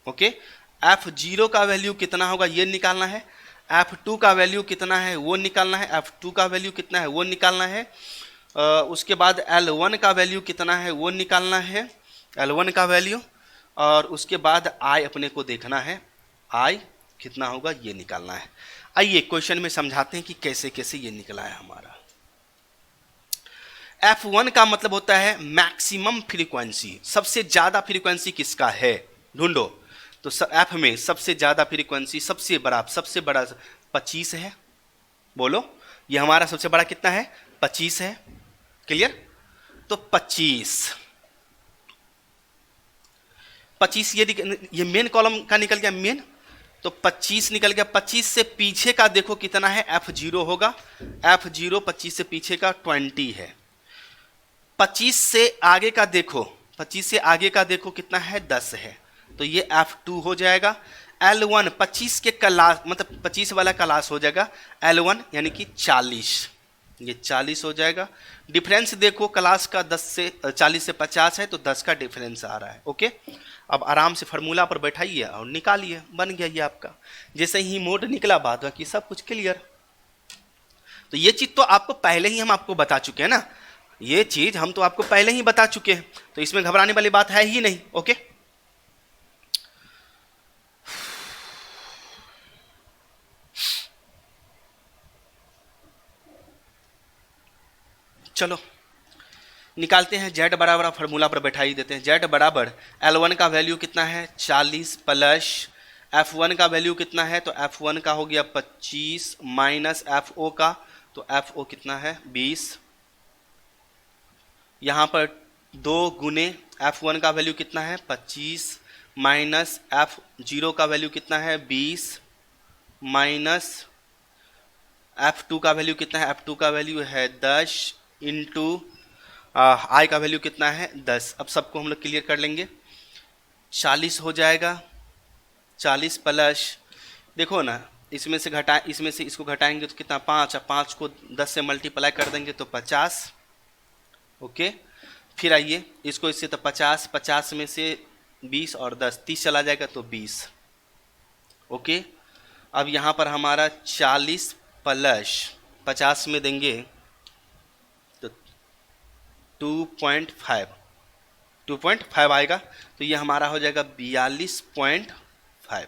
ओके, F0 का वैल्यू कितना होगा ये निकालना है, F2 का वैल्यू कितना है वो निकालना है, F2 का वैल्यू कितना है वो निकालना है, उसके बाद L1 का वैल्यू कितना है वो निकालना है, L1 का वैल्यू, और उसके बाद I अपने को देखना है, I कितना होगा ये निकालना है। आइए क्वेश्चन में समझाते हैं कि कैसे कैसे ये निकला है हमारा। F1 का मतलब होता है मैक्सिमम फ्रीक्वेंसी, सबसे ज़्यादा फ्रीक्वेंसी किसका है ढूंढो। तो F में सबसे ज़्यादा फ्रीक्वेंसी, सबसे बड़ा 25 है। बोलो, ये हमारा सबसे बड़ा कितना है, 25 है। क्लियर, तो 25 ये मेन कॉलम का निकल गया मेन, तो 25 निकल गया। 25 से पीछे का देखो कितना है, F0 होगा, F0 25 से पीछे का 20 है। 25 से आगे का देखो, 25 से आगे का देखो कितना है, 10 है, तो ये F2 हो जाएगा। L1 25 के क्लास, मतलब 25 वाला क्लास हो जाएगा L1, यानी कि 40, ये 40 हो जाएगा। डिफरेंस देखो क्लास का 40 से 50 है, तो 10 का डिफरेंस आ रहा है। ओके, अब आराम से फार्मूला पर बैठाइए और निकालिए, बन गया ये आपका। जैसे ही मोड निकला, बाद बाकी सब कुछ क्लियर। तो ये चीज़ तो आपको पहले ही हम आपको बता चुके हैं ना, ये चीज़ हम तो आपको पहले ही बता चुके हैं, तो इसमें घबराने वाली बात है ही नहीं। ओके, चलो निकालते हैं। Z बराबर फार्मूला पर बैठा ही देते हैं। Z बराबर L1 का वैल्यू कितना है, 40 प्लस F1 का वैल्यू कितना है, तो F1 का हो गया 25 माइनस FO का, तो FO कितना है 20। यहाँ पर 2 गुने F1 का वैल्यू कितना है 25 माइनस F0 का वैल्यू कितना है 20 माइनस F2 का वैल्यू कितना है, F2 का वैल्यू है 10 इंटू I का वैल्यू कितना है 10। अब सबको हम लोग क्लियर कर लेंगे। 40 हो जाएगा, 40 प्लस देखो ना, इसमें से इसको घटाएंगे तो कितना 5, 5 को 10 से मल्टीप्लाई कर देंगे तो 50। ओके, फिर आइए इसको इससे, तो 50 में से 20 और 10 30 चला जाएगा तो 20। ओके, अब यहाँ पर हमारा 40 प्लस 50 में देंगे तो 2.5 आएगा, तो ये हमारा हो जाएगा 42.5।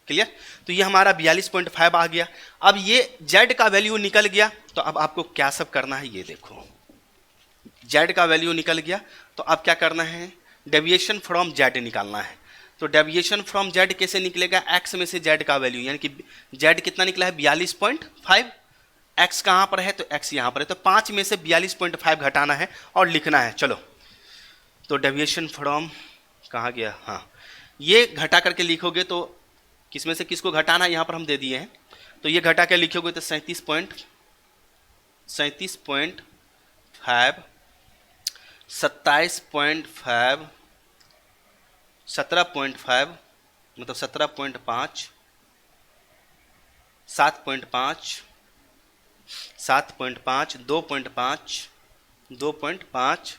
क्लियर, तो ये हमारा 42.5 आ गया। अब ये Z का वैल्यू निकल गया, तो अब आपको क्या सब करना है ये देखो। Z का वैल्यू निकल गया, तो अब क्या करना है, डेविएशन फ्रॉम Z निकालना है। तो डेविएशन फ्रॉम जेड कैसे निकलेगा, एक्स में से जेड का वैल्यू, यानी कि जेड कितना निकला है 42.5, एक्स कहाँ पर है तो एक्स यहाँ पर है, तो 5 में से 42.5 घटाना है और लिखना है। चलो तो डेविएशन फ्रॉम कहाँ गया, हाँ ये घटा करके लिखोगे तो किस में से किसको घटाना है यहाँ पर हम दे दिए हैं, तो ये घटा के लिखोगे तो 37.5, 27.5, 17.5 मतलब 17.5, 7.5, 7.5, 2.5, 2.5,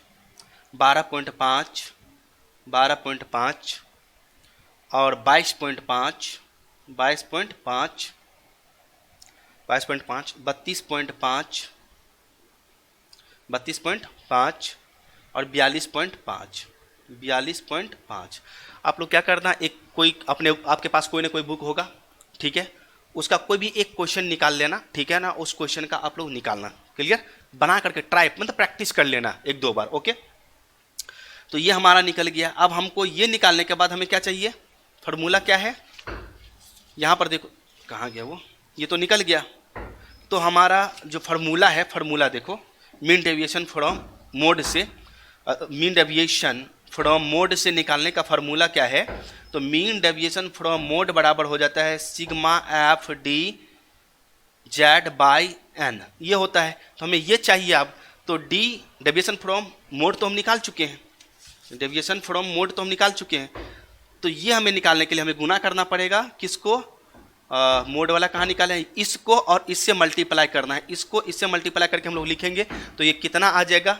12.5, 12.5 और 22.5, 22.5, 22.5, 32.5, 32.5 और 42.5, 42.5। आप लोग क्या करना, एक कोई अपने आपके पास कोई ना कोई बुक होगा, ठीक है, उसका कोई भी एक क्वेश्चन निकाल लेना, ठीक है ना, उस क्वेश्चन का आप लोग निकालना, क्लियर, बना करके ट्राई मतलब प्रैक्टिस कर लेना 1-2 बार, ओके। तो ये हमारा निकल गया। अब हमको ये निकालने के बाद हमें क्या चाहिए, फार्मूला क्या है, यहाँ पर देखो कहाँ गया वो, ये तो निकल गया। तो हमारा जो फार्मूला है, फार्मूला देखो, मीन डेविएशन फ्रॉम मोड से, मीन डेविएशन फ्रॉम मोड से निकालने का फार्मूला क्या है, तो मीन डेविएशन फ्रॉम मोड बराबर हो जाता है sigma F D Z by N, ये होता है। तो हमें ये चाहिए अब, तो डी डेविएशन फ्रॉम मोड तो हम निकाल चुके हैं, डेविएशन फ्रॉम मोड तो हम निकाल चुके हैं, तो ये हमें निकालने के लिए हमें गुना करना पड़ेगा, किसको, मोड वाला कहाँ निकाले हैं, इसको और इससे मल्टीप्लाई करना है, इसको इससे मल्टीप्लाई करके हम लोग लिखेंगे तो ये कितना आ जाएगा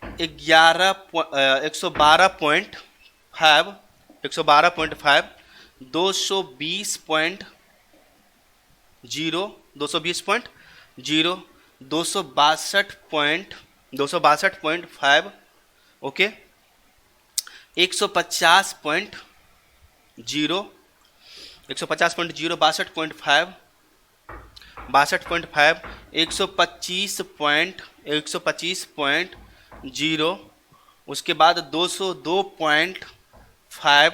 112.5, 220.0, 262.5, ओके, 150.0, 150.0, 62.5, 125.0, उसके बाद 202.5,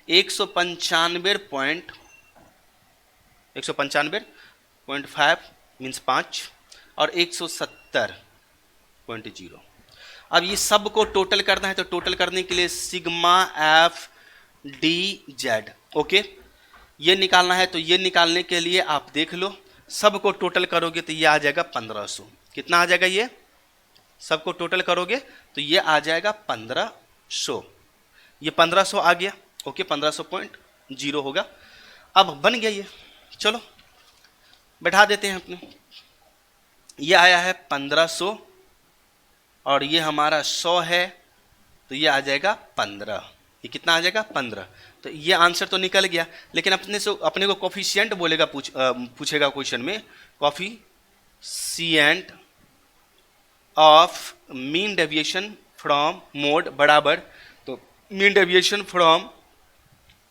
195.5 मीन्स 5 और 170.0। अब ये सब को टोटल करना है, तो टोटल करने के लिए sigma F D Z, okay, ये निकालना है। तो ये निकालने के लिए आप देख लो, सब को टोटल करोगे तो ये आ जाएगा 1500। कितना आ जाएगा, ये सबको टोटल करोगे तो ये आ जाएगा 1500, ये 1500 आ गया, ओके, 1500.0 होगा। अब बन गया ये, चलो बैठा देते हैं अपने, ये आया है 1500 और ये हमारा 100 है, तो ये आ जाएगा 15, ये कितना आ जाएगा 15। तो ये आंसर तो निकल गया, लेकिन अपने को कोफिशिएंट बोलेगा, पूछेगा क्वेश्चन में, coefficient of mean deviation from mode बराबर, तो mean deviation from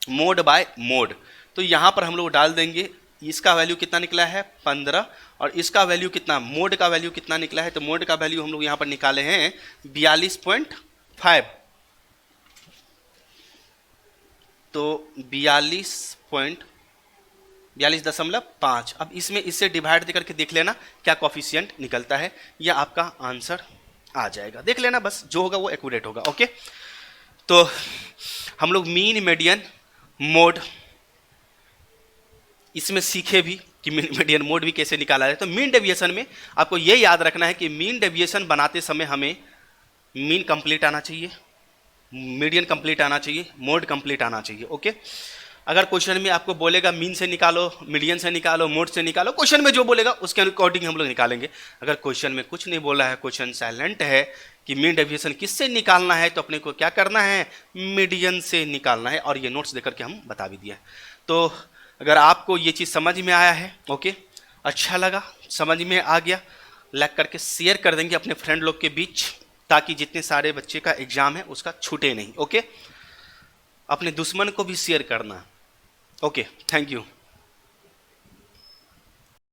mode bye mode, तो यहाँ पर हम लोग डाल देंगे, इसका वैल्यू कितना निकला है 15 और इसका वैल्यू कितना, मोड का वैल्यू कितना निकला है, तो मोड का वैल्यू हम लोग यहाँ पर निकाले हैं 42.5, तो 42.5। अब इसमें इससे डिवाइड करके देख लेना क्या कोफिशिएंट निकलता है, या आपका आंसर आ जाएगा, देख लेना बस, जो होगा वो एक्यूरेट होगा, ओके। तो हम लोग मीन मीडियन मोड इसमें सीखे भी कि मीन मीडियन मोड भी कैसे निकाला जाए। तो मीन डेविएशन में आपको ये याद रखना है कि मीन डेविएशन बनाते समय हमें मीन कंप्लीट आना चाहिए, मीडियन कंप्लीट आना चाहिए, मोड कंप्लीट आना चाहिए, ओके। अगर क्वेश्चन में आपको बोलेगा मीन से निकालो, मीडियन से निकालो, मोड से निकालो, क्वेश्चन में जो बोलेगा उसके अकॉर्डिंग हम लोग निकालेंगे। अगर क्वेश्चन में कुछ नहीं बोला है, क्वेश्चन साइलेंट है कि मीन डेविएशन किससे निकालना है, तो अपने को क्या करना है, मीडियन से निकालना है, और ये नोट्स देकर के हम बता भी दिया है। तो अगर आपको ये चीज़ समझ में आया है, ओके, अच्छा लगा, समझ में आ गया, लाइक करके शेयर कर देंगे अपने फ्रेंड लोग के बीच, ताकि जितने सारे बच्चे का एग्जाम है उसका छूटे नहीं, ओके। अपने दुश्मन को भी शेयर करना, ओके। Thank you.